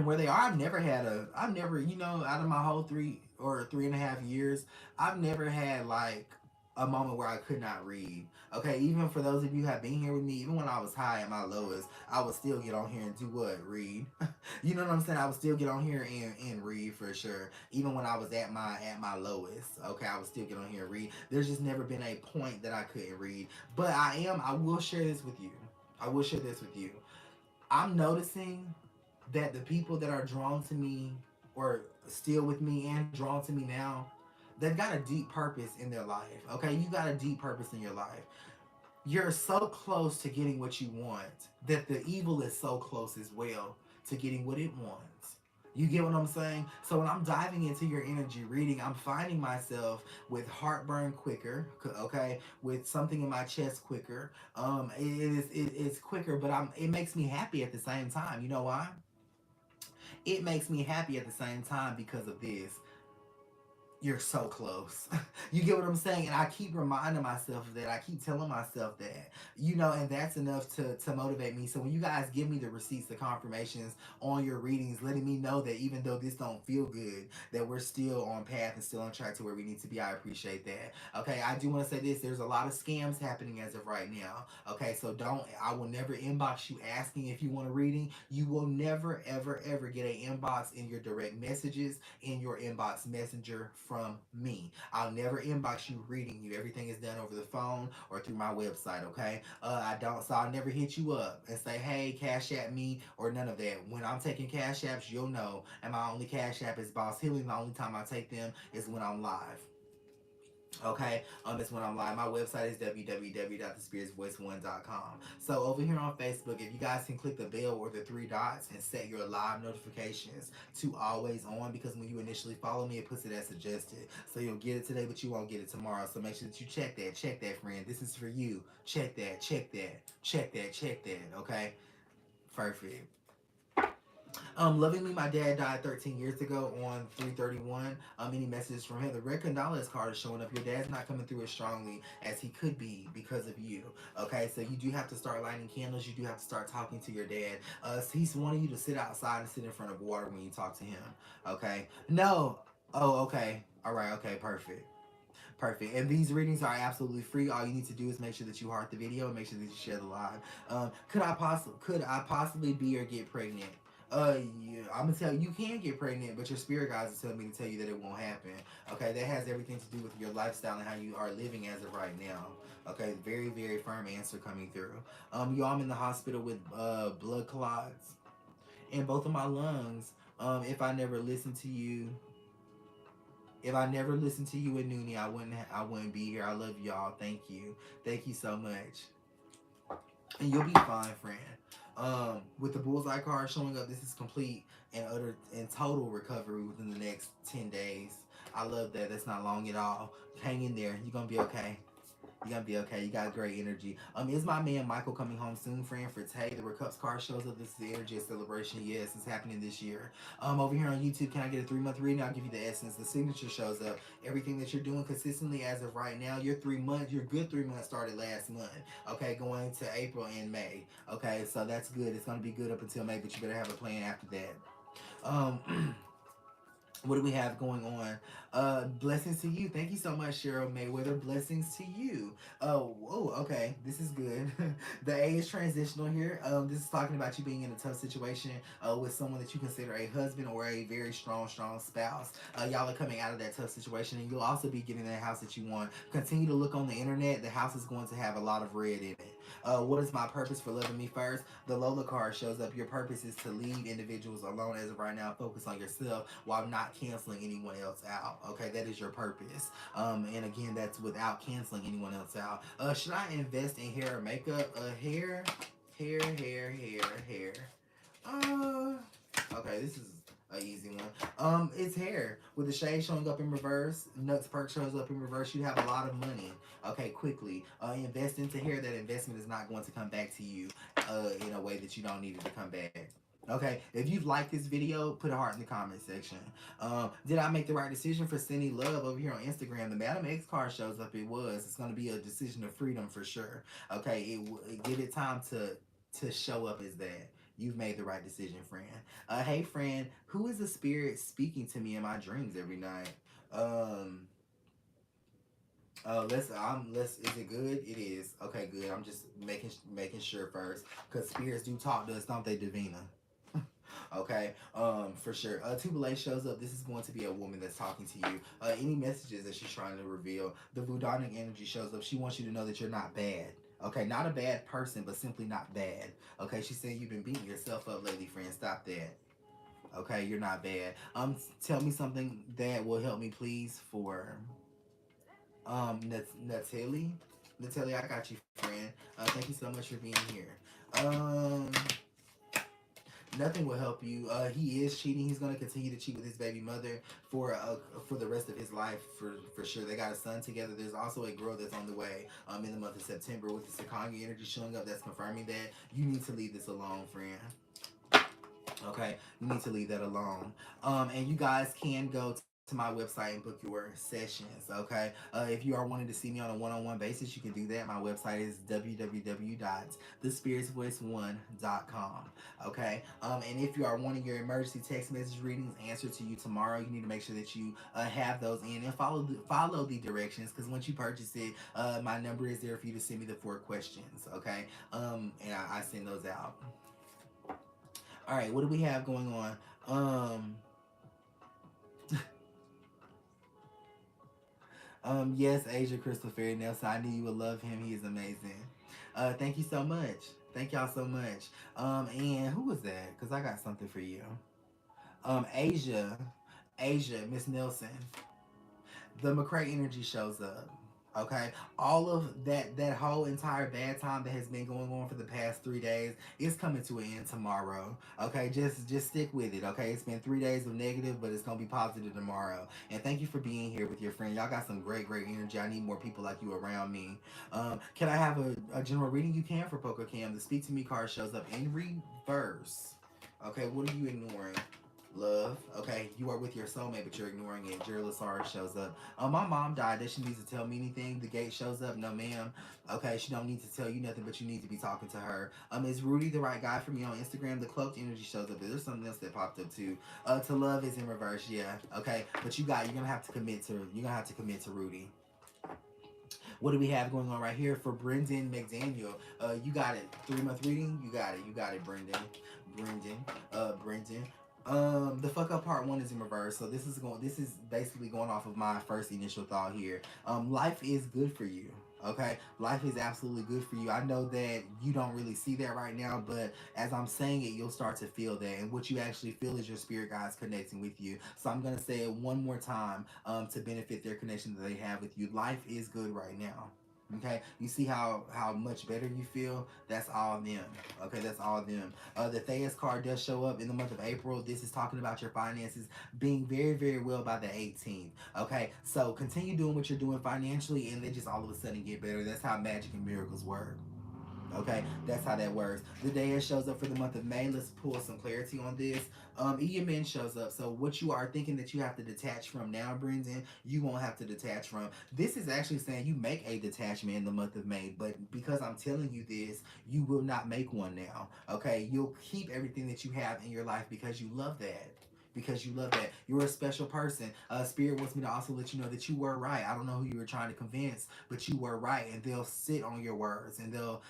where they are. I've never, out of my whole 3 or 3.5 years, I've never had like a moment where I could not read. Okay, even for those of you who have been here with me, even when I was high at my lowest, I would still get on here and do what? Read. You know what I'm saying? I would still get on here and read for sure. Even when I was at my lowest. Okay, I would still get on here and read. There's just never been a point that I couldn't read. But I will share this with you. I will share this with you. I'm noticing that the people that are drawn to me or still with me and drawn to me now, they've got a deep purpose in their life. Okay, you got a deep purpose in your life. You're so close to getting what you want that the evil is so close as well to getting what it wants. You get what I'm saying? So when I'm diving into your energy reading, I'm finding myself with heartburn quicker, okay, with something in my chest quicker. It's quicker, but it makes me happy at the same time. You know why? It makes me happy at the same time because of this. You're so close. You get what I'm saying? And I keep reminding myself of that. I keep telling myself that, and that's enough to motivate me. So when you guys give me the receipts, the confirmations on your readings, letting me know that even though this don't feel good, that we're still on path and still on track to where we need to be, I appreciate that. Okay, I do want to say this. There's a lot of scams happening as of right now. Okay, so I will never inbox you asking if you want a reading. You will never, ever, ever get an inbox in your direct messages, in your inbox messenger from me. I'll never inbox you reading you. Everything is done over the phone or through my website, okay? So I'll never hit you up and say, hey, cash app me or none of that. When I'm taking cash apps, you'll know. And my only cash app is Boss Healing. The only time I take them is when I'm live. Okay, it's when I'm live. My website is www.thespiritsvoice1.com. So over here on Facebook, if you guys can click the bell or the three dots and set your live notifications to always on, because when you initially follow me, it puts it as suggested. So you'll get it today, but you won't get it tomorrow. So make sure that you check that, friend. This is for you. Check that, check that, check that, check that. Okay, perfect. Lovingly, my dad died 13 years ago on 3/31. Any messages from him? The red condolence card is showing up. Your dad's not coming through as strongly as he could be because of you. Okay, so you do have to start lighting candles. You do have to start talking to your dad. So he's wanting you to sit outside and sit in front of water when you talk to him. Okay, no. Oh, okay. All right. Okay. Perfect. Perfect. And these readings are absolutely free. All you need to do is make sure that you heart the video and make sure that you share the live. Could I possibly be or get pregnant? Yeah, I'm gonna tell you, you can get pregnant, but your spirit guides are telling me to tell you that it won't happen. Okay, that has everything to do with your lifestyle and how you are living as of right now. Okay, very, very firm answer coming through. Y'all, I'm in the hospital with blood clots in both of my lungs. If I never listened to you, if I never listened to you and Noonie, I wouldn't be here. I love y'all. Thank you so much. And you'll be fine, friend. With the bullseye card showing up, this is complete and utter and total recovery within the next 10 days. I love that. That's not long at all. Hang in there. You're gonna be okay. You're gonna be okay. You got great energy. Is my man Michael coming home soon, friend? For Tay, the Recups card shows up. This is the energy of celebration. Yes, it's happening this year. Over here on YouTube, can I get a 3-month reading? I'll give you the essence. The signature shows up. Everything that you're doing consistently as of right now. Your good 3 months started last month. Okay, going to April and May. Okay, so that's good. It's gonna be good up until May, but you better have a plan after that. What do we have going on? Blessings to you. Thank you so much, Cheryl Mayweather. Blessings to you. Oh, okay. This is good. The A is transitional here. This is talking about you being in a tough situation with someone that you consider a husband or a very strong spouse. Y'all are coming out of that tough situation, and you'll also be getting that house that you want. Continue to look on the internet. The house is going to have a lot of red in it. What is my purpose for loving me first? The Lola card shows up. Your purpose is to leave individuals alone as of right now. Focus on yourself while not canceling anyone else out. Okay, that is your purpose. And again, that's without canceling anyone else out. Should I invest in hair or makeup? Hair. Okay, this is an easy one. It's hair with the shade showing up in reverse. Nuts perk shows up in reverse. You have a lot of money. Okay, quickly invest into hair. That investment is not going to come back to you in a way that you don't need it to come back. Okay, if you've liked this video, put a heart in the comment section. Did I make the right decision for sending love over here on Instagram? The Madam X card shows up. It was. It's going to be a decision of freedom for sure. Okay, give it time to show up as that. You've made the right decision, friend. Hey, friend, who is the spirit speaking to me in my dreams every night? let's. Is it good? It is. Okay, good. I'm just making sure first, cause spirits do talk to us, don't they, Davina? Okay, for sure. Tubele shows up. This is going to be a woman that's talking to you. Any messages that she's trying to reveal. The Vudonic energy shows up. She wants you to know that you're not bad. Okay, not a bad person, but simply not bad. Okay, she's saying you've been beating yourself up lately, friend. Stop that. Okay, you're not bad. Tell me something that will help me, please, for Natalie. Natalie, I got you, friend. Thank you so much for being here. Um, Nothing will help you. He is cheating. He's gonna continue to cheat with his baby mother for the rest of his life for sure. They got a son together. There's also a girl that's on the way in the month of September with the Sakanya energy showing up. That's confirming that you need to leave this alone, friend. Okay, you need to leave that alone. And you guys can go to my website and book your sessions. Okay, if you are wanting to see me on a one-on-one basis, you can do that. My website is www.thespiritsvoice1.com. Okay, and if you are wanting your emergency text message readings answered to you tomorrow, you need to make sure that you have those in and follow the directions, because once you purchase it, my number is there for you to send me the 4 questions. Okay, and I send those out. All right, what do we have going on? Yes, Asia Crystal Fairy Nelson. I knew you would love him. He is amazing. Thank you so much. Thank y'all so much. And who was that? Cause I got something for you. Asia, Miss Nelson. The McCray energy shows up. Okay, all of that whole entire bad time that has been going on for the past 3 days is coming to an end tomorrow. Okay, just stick with it. Okay, it's been 3 days of negative, but it's gonna be positive tomorrow. And thank you for being here with your friend. Y'all got some great energy. I need more people like you around me. Can I have a general reading? You can for Poker Cam. The Speak to Me card shows up in reverse. Okay, what are you ignoring? Love. Okay, you are with your soulmate, but you're ignoring it. Jerry Lazar shows up. My mom died. Does she need to tell me anything? The gate shows up. No, ma'am. Okay, she don't need to tell you nothing, but you need to be talking to her. Is Rudy the right guy for me on Instagram? The cloaked energy shows up. There's something else that popped up too. To love is in reverse. Yeah. Okay, but you're gonna have to commit to. You're gonna have to commit to Rudy. What do we have going on right here for Brendan McDaniel? You got it. 3 month reading. You got it. You got it, Brendan. Brendan. The fuck up part one is in reverse. So this is basically going off of my first initial thought here. Life is good for you. Okay, life is absolutely good for you. I know that you don't really see that right now, but as I'm saying it, you'll start to feel that. And what you actually feel is your spirit guides connecting with you. So I'm gonna say it one more time to benefit their connection that they have with you. Life is good right now. Okay, you see how much better you feel. That's all them. Okay, that's all them. The Theus card does show up in the month of April. This is talking about your finances being very well by the 18th. Okay, so continue doing what you're doing financially, and then just all of a sudden get better. That's how magic and miracles work. Okay, that's how that works. The day it shows up for the month of May. Let's pull some clarity on this. Emin shows up. So what you are thinking that you have to detach from now, Brendan, you won't have to detach from. This is actually saying you make a detachment in the month of May, but because I'm telling you this, you will not make one now. Okay, you'll keep everything that you have in your life because you love that, because you love that. You're a special person. Spirit wants me to also let you know that you were right. I don't know who you were trying to convince, but you were right, and they'll sit on your words, and they'll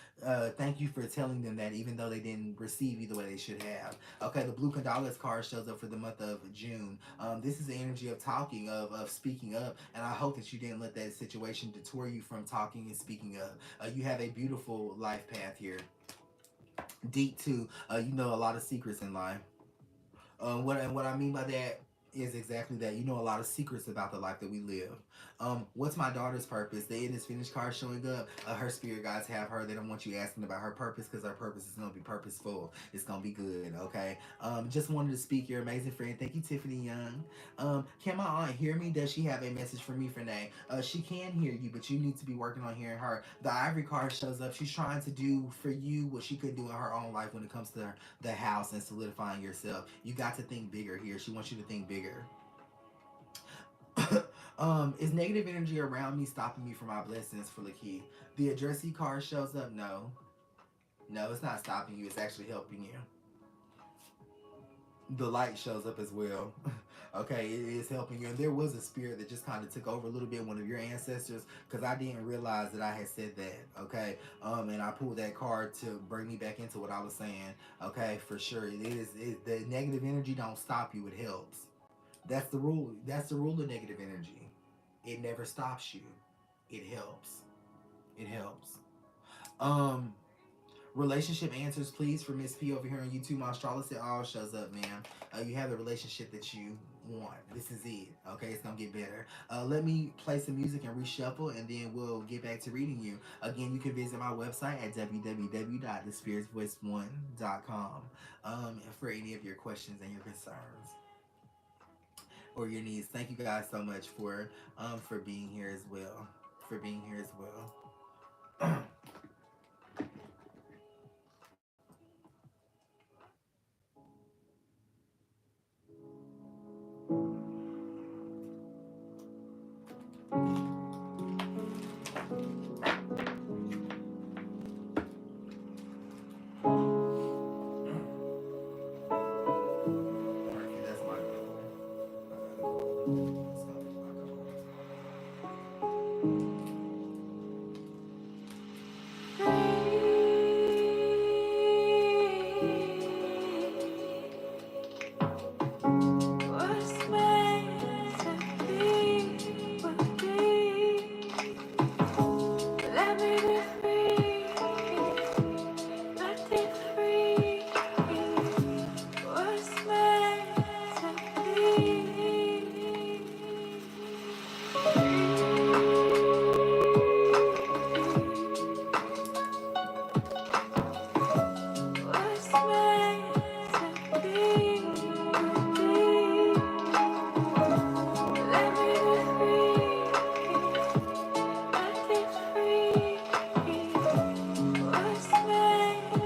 thank you for telling them that, even though they didn't receive you the way they should have. Okay, the Blue Condolences card shows up for the month of June. This is the energy of talking, of speaking up, and I hope that you didn't let that situation detour you from talking and speaking up. You have a beautiful life path here. Deep too. You know a lot of secrets in life. What I mean by that is exactly that. You know a lot of secrets about the life that we live. What's my daughter's purpose? The in this finished card showing up. Her spirit guides have her. They don't want you asking about her purpose, because her purpose is gonna be purposeful. It's gonna be good. Okay. Just wanted to speak. Your amazing friend. Thank you, Tiffany Young. Can my aunt hear me? Does she have a message for me, Renee? She can hear you, but you need to be working on hearing her. The ivory card shows up. She's trying to do for you what she could do in her own life when it comes to the house and solidifying yourself. You got to think bigger here. She wants you to think bigger. Is negative energy around me stopping me from my blessings for Lakeith? The addressee card shows up. No. No, it's not stopping you. It's actually helping you. The light shows up as well. Okay, it is helping you. And there was a spirit that just kind of took over a little bit, one of your ancestors, because I didn't realize that I had said that. Okay, and I pulled that card to bring me back into what I was saying. Okay, for sure, the negative energy don't stop you; it helps. That's the rule. That's the rule of negative energy. It never stops you. It helps. It helps. Um, Relationship answers, please, for Miss P over here on YouTube. My astrologer all shows up, ma'am. You have the relationship that you want. This is it. Okay, it's gonna get better. Let me play some music and reshuffle, and then we'll get back to reading you. Again, you can visit my website at www.thespiritsvoice1.com for any of your questions and your concerns or your needs. Thank you guys so much for being here as well. For being here as well. Murphy, that's my goal. I gotta go. That's gonna be my goal.
What's meant to be will be. Let me be free, let it free. What's meant to be? What's meant to be will be. Let me be free, let it free. What's meant to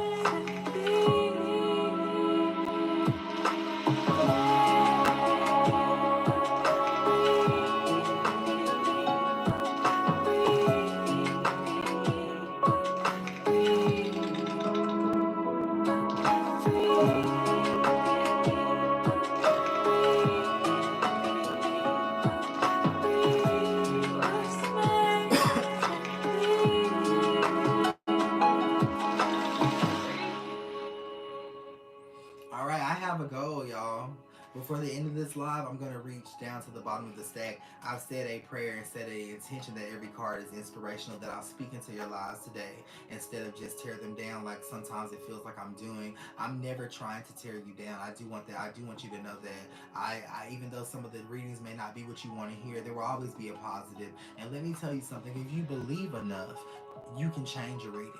All right, I have a goal, y'all. Before the end of this live, I'm going to reach down to the bottom of the stack. I've said a prayer and set a intention that every card is inspirational, that I'll speak into your lives today instead of just tear them down like sometimes it feels like I'm doing. I'm never trying to tear you down. I do want that. I do want you to know that even though some of the readings may not be what you want to hear, there will always be a positive. And let me tell you something. If you believe enough, you can change your reading.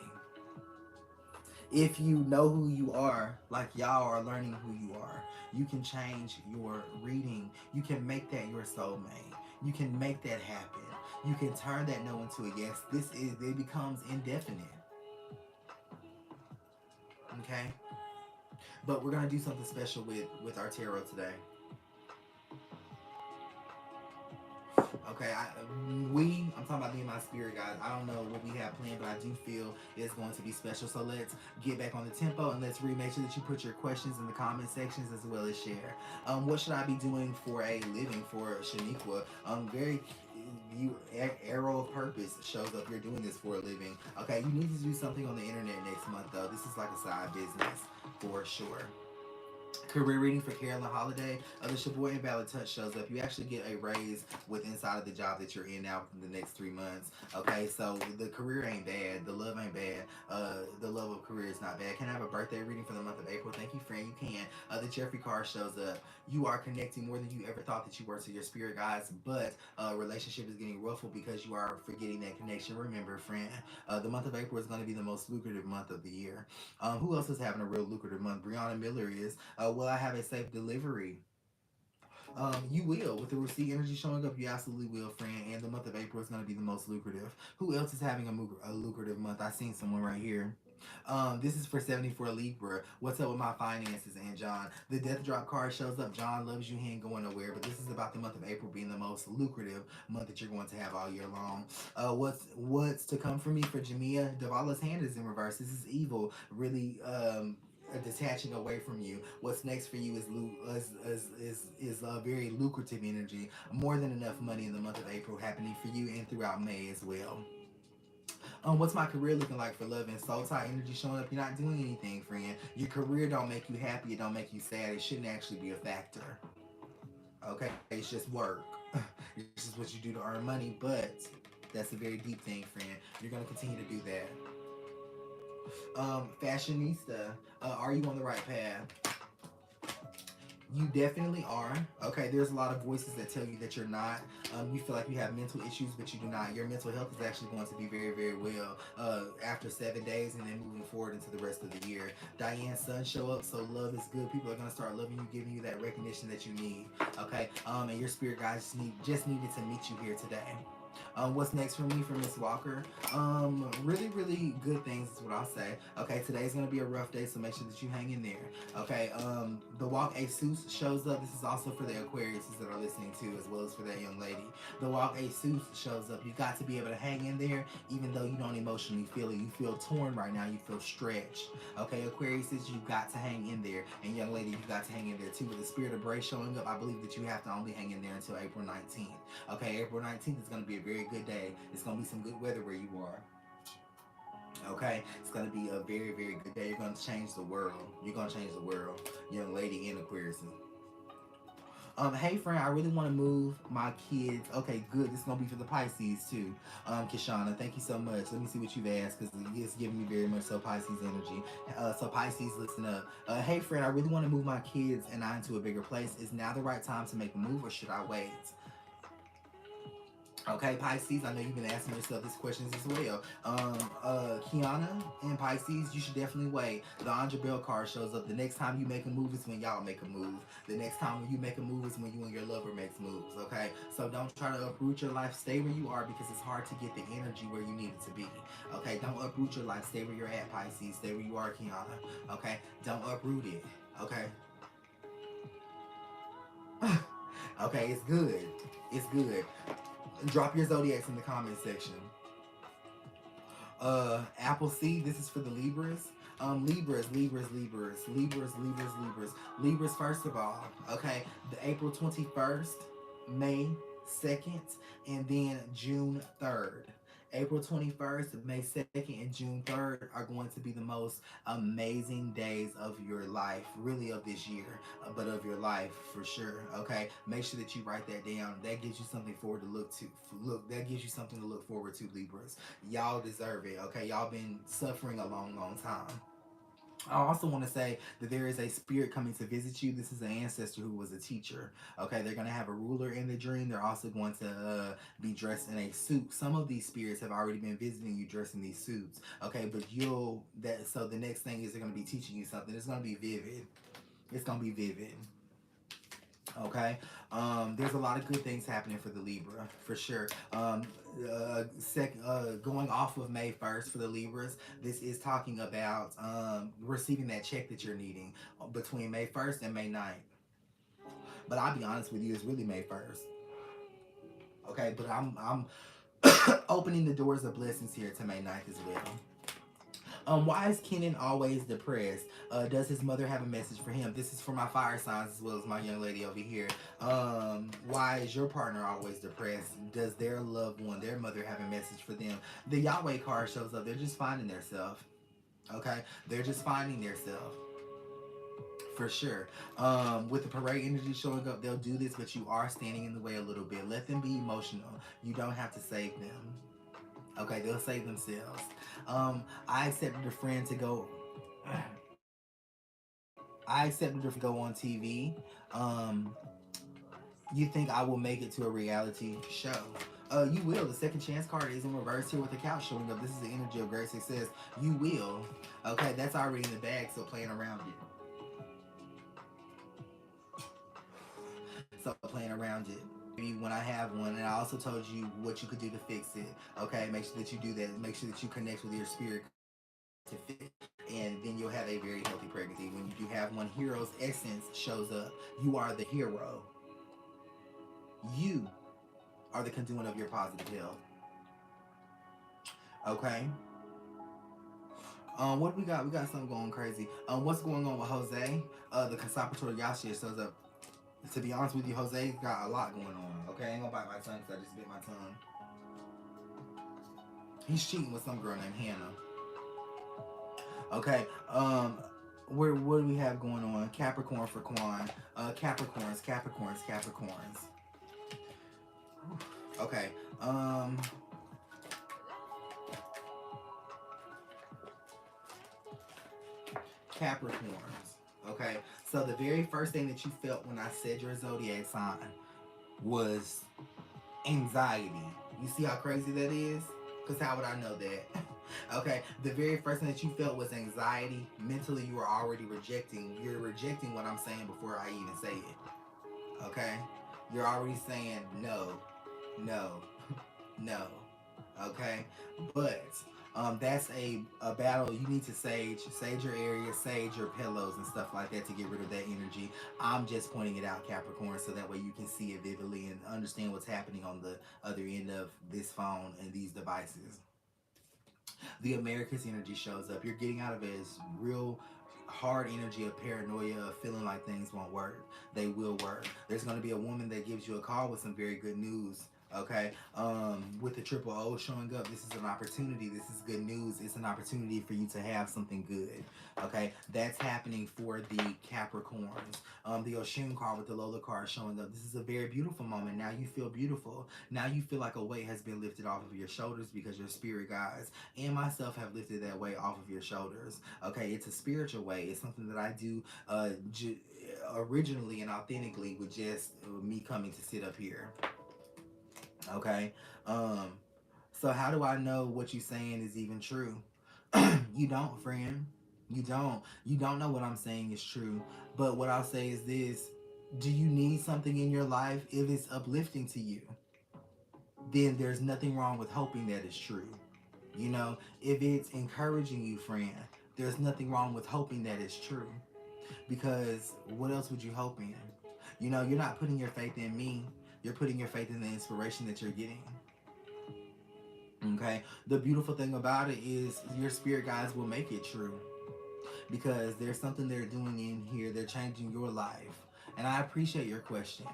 If you know who you are, like y'all are learning who you are, you can change your reading. You can make that your soulmate. You can make that happen. You can turn that no into a yes. It becomes indefinite. Okay? But we're gonna do something special with our tarot today. Okay, I'm talking about me and my spirit guys. I don't know what we have planned, but I do feel it's going to be special. So let's get back on the tempo and let's read. Make sure that you put your questions in the comment sections as well as share. What should I be doing for a living for Shaniqua? Very you arrow of purpose shows up. You're doing this for a living. Okay, you need to do something on the internet next month though. This is like a side business for sure. Career reading for Carolyn Holiday. The Shaboy and Valid Touch shows up. You actually get a raise with inside of the job that you're in now within the next 3 months. Okay, so the career ain't bad. The love ain't bad. The love of career is not bad. Can I have a birthday reading for the month of April? Thank you, friend. You can. The Jeffrey card shows up. You are connecting more than you ever thought that you were to your spirit guides, but relationship is getting ruffled because you are forgetting that connection. Remember, friend, the month of April is going to be the most lucrative month of the year. Who else is having a real lucrative month? Brianna Miller is. Will I have a safe delivery? You will. With the receipt energy showing up, you absolutely will, friend. And the month of April is going to be the most lucrative. Who else is having a lucrative month? I seen someone right here. This is for 74 Libra. What's up with my finances, and John? The death drop card shows up. John loves you. He ain't going nowhere. But this is about the month of April being the most lucrative month that you're going to have all year long. What's to come for me for Jamia? Davala's hand is in reverse. This is evil. Really detaching away from you. What's next for you is very lucrative energy. More than enough money in the month of April happening for you and throughout May as well. What's my career looking like for love and soul tie energy showing up? You're not doing anything, friend. Your career don't make you happy. It don't make you sad. It shouldn't actually be a factor. Okay, it's just work. It's just what you do to earn money, but that's a very deep thing, friend. You're gonna continue to do that. Fashionista, are you on the right path? You definitely are. Okay, there's a lot of voices that tell you that you're not. You feel like you have mental issues, but you do not. Your mental health is actually going to be very, very well after 7 days and then moving forward into the rest of the year. Diane's sun show up, so love is good. People are going to start loving you, giving you that recognition that you need. Okay, and your spirit guides just needed to meet you here today. What's next for me, for Miss Walker? Really, really good things is what I'll say. Okay, today's gonna be a rough day, so make sure that you hang in there. Okay, the Walk Asus shows up. This is also for the Aquariuses that are listening to, as well as for that young lady. The Walk Asus shows up. You got to be able to hang in there, even though you don't emotionally feel it. You feel torn right now. You feel stretched. Okay, Aquariuses, you got to hang in there, and young lady, you got to hang in there too. With the Spirit of Brace showing up, I believe that you have to only hang in there until April 19th. Okay, April 19th is going to be a very good day. It's going to be some good weather where you are. Okay, it's going to be a very, very good day. You're going to change the world. You're going to change the world, young lady in Aquarius. Hey friend, I really want to move my kids. Okay, good. This is gonna be for the Pisces too. Kishana, thank you so much. Let me see what you've asked because it's giving me very much so Pisces energy. So Pisces, listen up. Hey friend, I really want to move my kids and I into a bigger place. Is now the right time to make a move or should I wait? Okay, Pisces, I know you've been asking yourself these questions as well. Kiana and Pisces, you should definitely wait. The Andra Bell card shows up. The next time you make a move is when y'all make a move. The next time when you make a move is when you and your lover makes moves, okay? So don't try to uproot your life. Stay where you are because it's hard to get the energy where you need it to be, okay? Don't uproot your life. Stay where you're at, Pisces. Stay where you are, Kiana, okay? Don't uproot it, okay? Okay, it's good. It's good. Drop your zodiacs in the comment section. Apple Seed, this is for the Libras. Libras, first of all, okay, the April 21st, May 2nd, and then June 3rd. April 21st, May 2nd, and June 3rd are going to be the most amazing days of your life, really of this year, but of your life for sure, okay? Make sure that you write that down. That gives you something forward to that gives you something to look forward to, Libras. Y'all deserve it, okay? Y'all been suffering a long, long time. I also want to say that there is a spirit coming to visit you. This is an ancestor who was a teacher. Okay, they're going to have a ruler in the dream. They're also going to be dressed in a suit. Some of these spirits have already been visiting you dressed in these suits. Okay, but so the next thing is they're going to be teaching you something. It's going to be vivid. It's going to be vivid. Okay, there's a lot of good things happening for the Libra for sure. Going off of May 1st for the Libras, this is talking about receiving that check that you're needing between May 1st and May 9th. But I'll be honest with you, it's really May 1st. Okay, but I'm opening the doors of blessings here to May 9th as well. Why is Kenan always depressed? Does his mother have a message for him? This is for my fire signs as well as my young lady over here. Why is your partner always depressed? Does their loved one, their mother, have a message for them? The Yahweh card shows up. They're just finding themselves. Okay? They're just finding themselves. For sure. With the parade energy showing up, they'll do this, but you are standing in the way a little bit. Let them be emotional. You don't have to save them. Okay, they'll save themselves. I accepted a friend to go. I accepted to go on TV. You think I will make it to a reality show? You will. The second chance card is in reverse here with the couch showing up. This is the energy of great success. You will. Okay, that's already in the bag, so playing around it. So playing around it. When I have one, and I also told you what you could do to fix it. Okay, make sure that you do that. Make sure that you connect with your spirit to fix it, and then you'll have a very healthy pregnancy. When you do have one, Hero's Essence shows up. You are the hero. You are the conduit of your positive health. Okay. What we got? We got something going crazy. What's going on with Jose? The conservatory Yashi shows up. To be honest with you, Jose got a lot going on. Okay, I ain't gonna bite my tongue because I just bit my tongue. He's cheating with some girl named Hannah. Okay. What do we have going on? Capricorn for Quan. Capricorns. Okay. Capricorns. Okay. So the very first thing that you felt when I said your zodiac sign was anxiety. You see how crazy that is? Because how would I know that? Okay, the very first thing that you felt was anxiety. Mentally, you were already rejecting. You're rejecting what I'm saying before I even say it. Okay? You're already saying no, no, no. Okay? But that's a battle you need to sage your area, sage your pillows and stuff like that to get rid of that energy. I'm just pointing it out, Capricorn, so that way you can see it vividly and understand what's happening on the other end of this phone and these devices. The America's energy shows up. You're getting out of it as real hard energy of paranoia, of feeling like things won't work. They will work. There's going to be a woman that gives you a call with some very good news. Okay, with the triple O showing up, this is an opportunity. This is good news. It's an opportunity for you to have something good. Okay, that's happening for the Capricorns. The Oshun card with the Lola card showing up. This is a very beautiful moment. Now you feel beautiful. Now you feel like a weight has been lifted off of your shoulders because your spirit guides and myself have lifted that weight off of your shoulders. Okay, it's a spiritual way. It's something that I do originally and authentically with just me coming to sit up here. Okay. So how do I know what you're saying is even true? You don't, friend. You don't. You don't know what I'm saying is true. But what I'll say is this: do you need something in your life? If it's uplifting to you, then there's nothing wrong with hoping that it's true. You know, if it's encouraging you, friend, there's nothing wrong with hoping that it's true. Because what else would you hope in? You know, you're not putting your faith in me. You're putting your faith in the inspiration that you're getting. Okay? The beautiful thing about it is your spirit guides will make it true. Because there's something they're doing in here. They're changing your life. And I appreciate your question.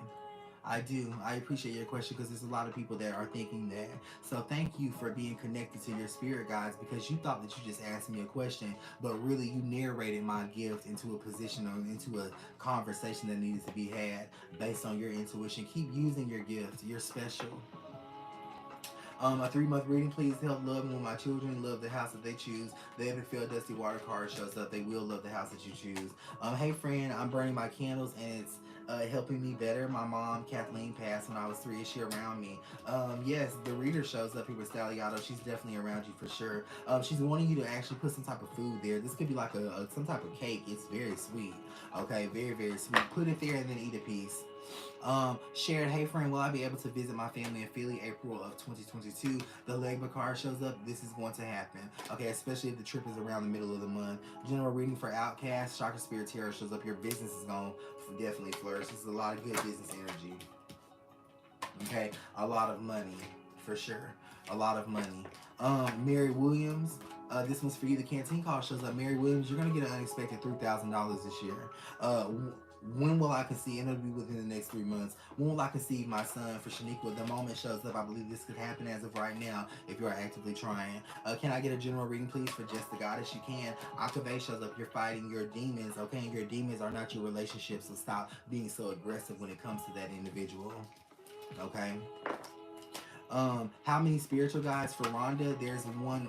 I do. I appreciate your question because there's a lot of people that are thinking that. So thank you for being connected to your spirit guides because you thought that you just asked me a question, but really you narrated my gift into a position or into a conversation that needed to be had based on your intuition. Keep using your gift. You're special. A 3-month reading, please help love me with my children, love the house that they choose. The Epic Fail Dusty Water card shows up. They will love the house that you choose. Hey friend, I'm burning my candles and it's helping me better. My mom, Kathleen, passed when I was 3. Is she around me? Yes, the reader shows up here with Staliato. She's definitely around you for sure. She's wanting you to actually put some type of food there. This could be like some type of cake. It's very sweet. Okay, very, very sweet. Put it there and then eat a piece. Shared, hey friend, will I be able to visit my family in Philly April of 2022? The Legba card shows up. This is going to happen. Okay, especially if the trip is around the middle of the month. General reading for Outcast, Chakra Spirit Tarot shows up. Your business is going to definitely flourish. This is a lot of good business energy. Okay, a lot of money for sure. A lot of money. Mary Williams. This one's for you. The Canteen call shows up. Mary Williams, you're going to get an unexpected $3,000 this year. When will I conceive? And it'll be within the next 3 months. When will I conceive my son? For Shaniqua, the moment shows up. I believe this could happen as of right now if you are actively trying. Can I get a general reading, please, for Just the Goddess? You can. Octave shows up. You're fighting your demons, okay? And your demons are not your relationship, so stop being so aggressive when it comes to that individual, okay? How many spiritual guides for Rhonda? There's one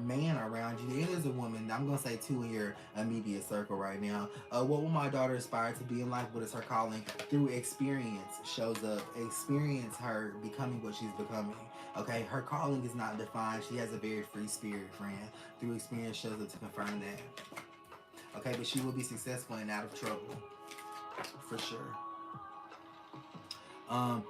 man around you. There is a woman. I'm gonna say 2 in your immediate circle right now. What will my daughter aspire to be in life? What is her calling? Through experience shows up. Experience her becoming what she's becoming. Okay, her calling is not defined. She has a very free spirit, friend. Through experience shows up to confirm that. Okay, but she will be successful and out of trouble for sure.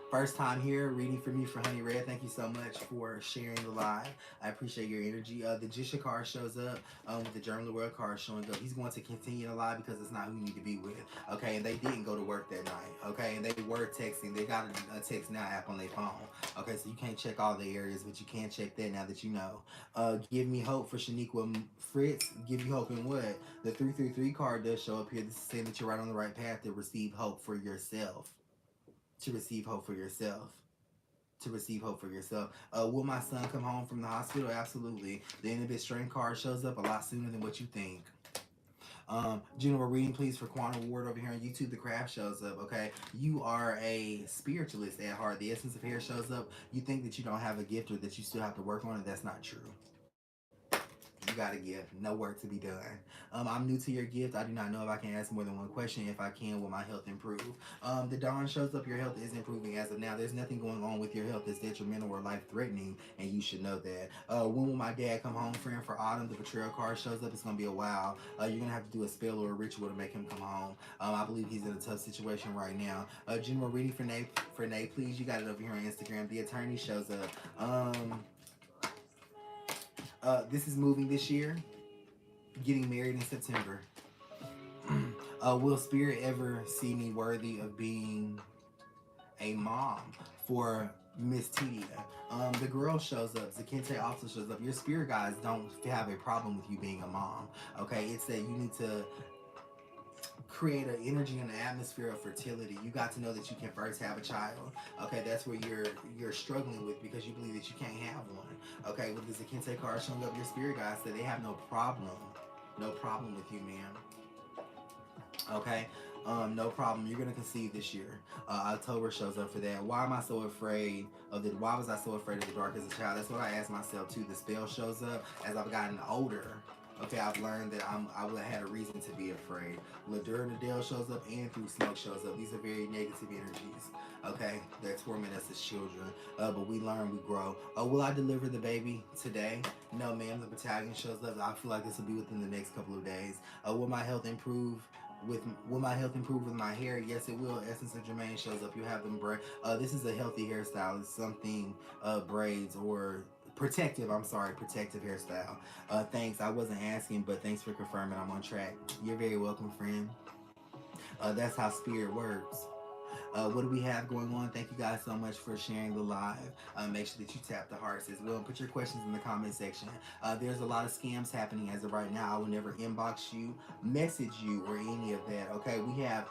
First time here, reading for me for Honey Red. Thank you so much for sharing the live. I appreciate your energy. The Jisha card shows up with the Journal of the World card showing up. He's going to continue to lie because it's not who you need to be with. Okay, and they didn't go to work that night. Okay, and they were texting. They got a text now app on their phone. Okay, so you can't check all the areas, but you can check that now that you know. Give me hope for Shaniqua Fritz. Give you hope in what? The 333 card does show up here. This is saying that you're right on the right path to receive hope for yourself. To receive hope for yourself. To receive hope for yourself. Will my son come home from the hospital? Absolutely. The Inhibit Strength card shows up a lot sooner than what you think. General reading, please, for Quantum Ward over here on YouTube. The craft shows up, okay? You are a spiritualist at heart. The Essence of Hair shows up. You think that you don't have a gift or that you still have to work on it. That's not true. You got a gift. No work to be done. I'm new to your gift. I do not know if I can ask more than one question. If I can, will my health improve? The Dawn shows up. Your health is improving as of now. There's nothing going on with your health that's detrimental or life-threatening, and you should know that. When will my dad come home, friend, for autumn? The Betrayal card shows up. It's going to be a while. You're going to have to do a spell or a ritual to make him come home. I believe he's in a tough situation right now. General reading for Nate, please. You got it over here on Instagram. The Attorney shows up. This is moving this year. Getting married in September. Will Spirit ever see me worthy of being a mom for Miss Tedia? The girl shows up. Zakente also shows up. Your spirit guides don't have a problem with you being a mom. Okay, it's that you need to create an energy and an atmosphere of fertility. You got to know that you can first have a child. Okay, that's where you're struggling with because you believe that you can't have one. Okay, with the Zakente card showing up, your spirit guides say they have no problem with you, ma'am. Okay, no problem. You're gonna conceive this year. October shows up for that. Why am I so afraid of the? Why was I so afraid of the dark as a child? That's what I asked myself too. The spell shows up as I've gotten older. Okay, I've learned that I would have had a reason to be afraid. Ladur Nadell shows up and Through Smoke shows up. These are very negative energies. Okay, that torment us as children. But we learn, we grow. Will I deliver the baby today? No, ma'am. The battalion shows up. I feel like this will be within the next couple of days. Will my health improve? Will my health improve with my hair? Yes, it will. Essence of Jermaine shows up. You have them braid. This is a healthy hairstyle. It's something braids or protective hairstyle. Thanks. I wasn't asking, but thanks for confirming I'm on track. You're very welcome, friend. That's how spirit works. What do we have going on? Thank you guys so much for sharing the live. Make sure that you tap the hearts as well. Put your questions in the comment section. There's a lot of scams happening as of right now. I will never inbox you, message you, or any of that. Okay, we have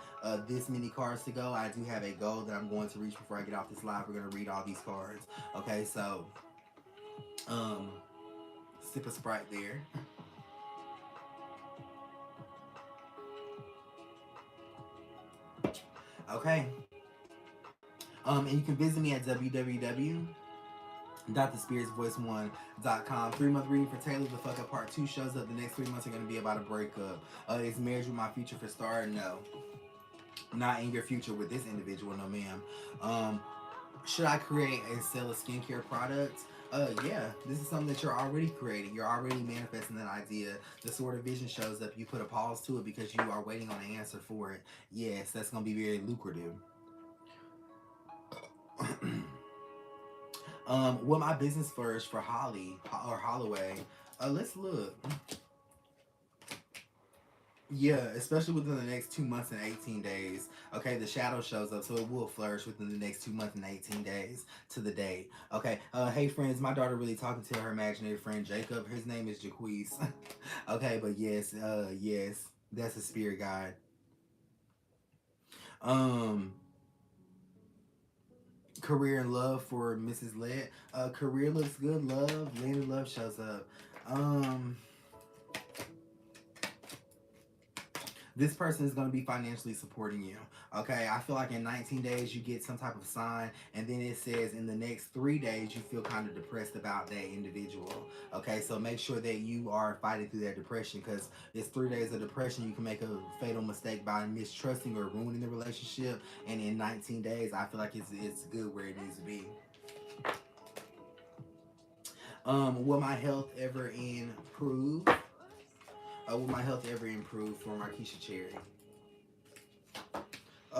this many cards to go. I do have a goal that I'm going to reach before I get off this live. We're going to read all these cards. Okay, so sip a Sprite there. Okay. And you can visit me at www.thespiritsvoice1.com. 3-month reading for Taylor. The Fuck Up Part 2 shows up. The next 3 months are going to be about a breakup. Is marriage with my future for Star? No. Not in your future with this individual, no ma'am. Should I create and sell a skincare product? Yeah, this is something that you're already creating. You're already manifesting that idea. The Sword of Vision shows up. You put a pause to it because you are waiting on an answer for it. Yes, that's going to be very lucrative. Will my business flourish for Holly or Holloway? Let's look. Yeah, especially within the next 2 months and 18 days. Okay, the shadow shows up, so it will flourish within the next 2 months and 18 days to the date. Okay, hey friends, my daughter really talking to her imaginary friend Jacob. His name is Jaquise. Okay, but yes, yes, that's a spirit guide. Career and love for Mrs. Lett. Career looks good. Love, Landed Love shows up. This person is going to be financially supporting you. Okay, I feel like in 19 days you get some type of sign, and then it says in the next 3 days you feel kind of depressed about that individual. Okay, so make sure that you are fighting through that depression, because it's 3 days of depression. You can make a fatal mistake by mistrusting or ruining the relationship, and in 19 days I feel like it's good where it needs to be. Will my health ever improve? Will my health ever improve for Markeisha Cherry?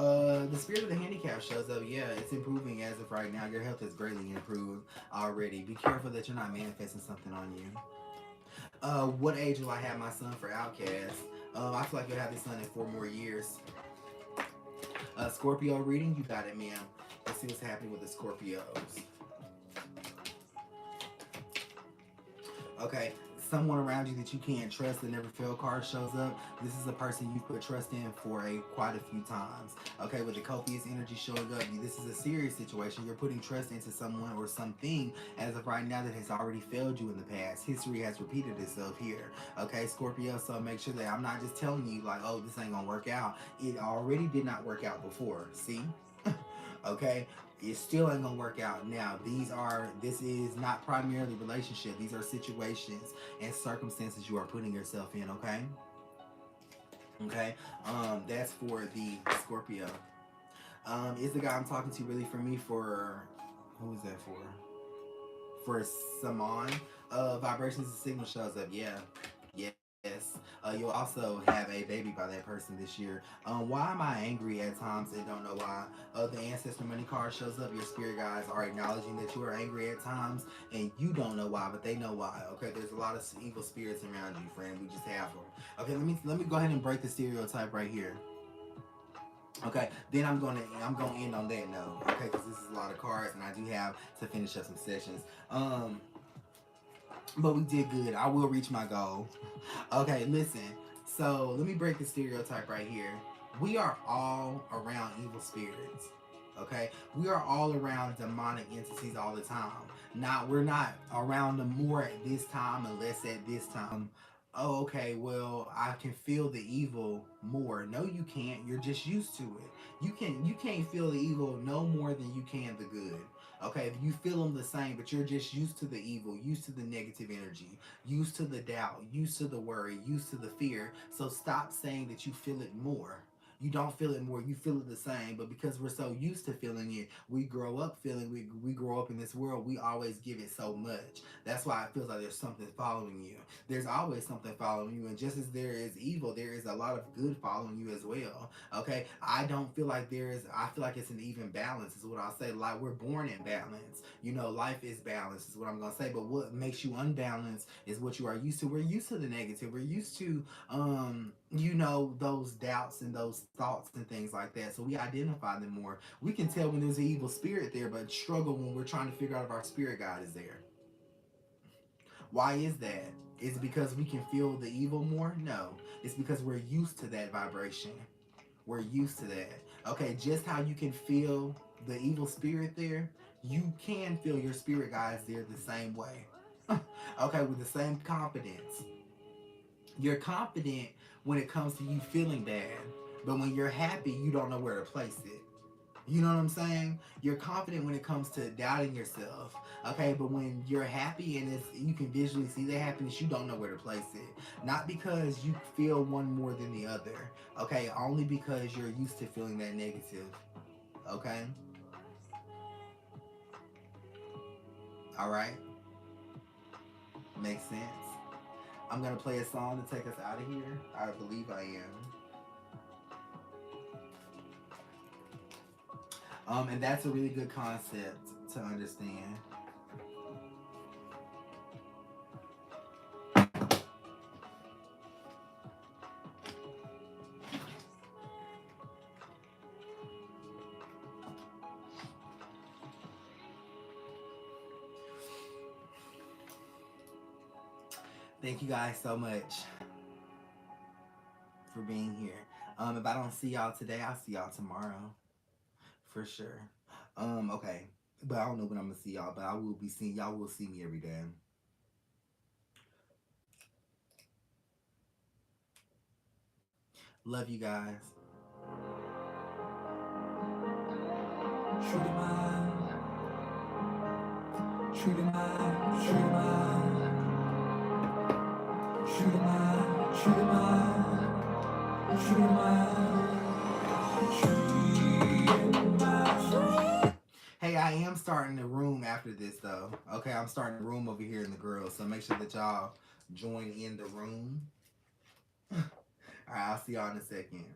The spirit of the handicap shows up. Yeah, it's improving as of right now. Your health is greatly improved already. Be careful that you're not manifesting something on you. What age will I have my son for Outcast? I feel like you'll have this son in 4 more years. Scorpio reading, you got it, ma'am. Let's see what's happening with the Scorpios. Okay, someone around you that you can't trust, the never fail card shows up. This is a person you put trust in for quite a few times. Okay, with the copious energy showing up, this is a serious situation. You're putting trust into someone or something as of right now that has already failed you in the past. History has repeated itself here. Okay, Scorpio, so make sure that I'm not just telling you like, oh, this ain't gonna work out. It already did not work out before. See? Okay, it still ain't gonna work out. Now this is not primarily relationship. These are situations and circumstances you are putting yourself in. Okay, that's for the Scorpio. Is the guy I'm talking to really for me? For who is that for Saman? Vibrations and signal shows up. Yeah, yes. You'll also have a baby by that person this year. Why am I angry at times and don't know why? The ancestor money card shows up. Your spirit guides are acknowledging that you are angry at times and you don't know why, but they know why. Okay, there's a lot of evil spirits around you, friend. We just have them. Okay, let me go ahead and break the stereotype right here. Okay, then I'm gonna end on that note. Okay, because this is a lot of cards and I do have to finish up some sessions. But we did good. I will reach my goal. Okay, listen. So let me break the stereotype right here. We are all around evil spirits. Okay, we are all around demonic entities all the time. We're not around them more at this time and less at this time. Oh, okay. Well, I can feel the evil more. No, you can't. You're just used to it. You can't feel the evil no more than you can the good. Okay, you feel them the same, but you're just used to the evil, used to the negative energy, used to the doubt, used to the worry, used to the fear. So stop saying that you feel it more. You don't feel it more, you feel it the same. But because we're so used to feeling it, we grow up feeling, we grow up in this world, we always give it so much. That's why it feels like there's something following you. There's always something following you. And just as there is evil, there is a lot of good following you as well. Okay, I don't feel like I feel like it's an even balance, is what I'll say. Like, we're born in balance. Life is balance, is what I'm gonna say. But what makes you unbalanced is what you are used to. We're used to the negative. We're used to those doubts and those thoughts and things like that. So we identify them more. We can tell when there's an evil spirit there, but struggle when we're trying to figure out if our spirit guide is there. Why is that? Is it because we can feel the evil more? No. It's because we're used to that vibration. We're used to that. Okay, just how you can feel the evil spirit there, you can feel your spirit guides there the same way. Okay, with the same confidence. You're confident when it comes to you feeling bad, but when you're happy, you don't know where to place it. You know what I'm saying? You're confident when it comes to doubting yourself. Okay, but when you're happy and you can visually see the happiness, you don't know where to place it. Not because you feel one more than the other. Okay, only because you're used to feeling that negative. Okay? Alright? Makes sense. I'm gonna play a song to take us out of here. I believe I am. And that's a really good concept to understand. Thank you guys so much for being here. If I don't see y'all today, I'll see y'all tomorrow. For sure. Okay. But I don't know when I'm gonna see y'all, but I will be seeing y'all will see me every day. Love you guys. Truly mine. Truly mine. Truly mine. Truly mine. Truly mine. Truly mine. Hey, I am starting the room after this though. Okay, I'm starting the room over here in the girls, so make sure that y'all join in the room. Alright, I'll see y'all in a second.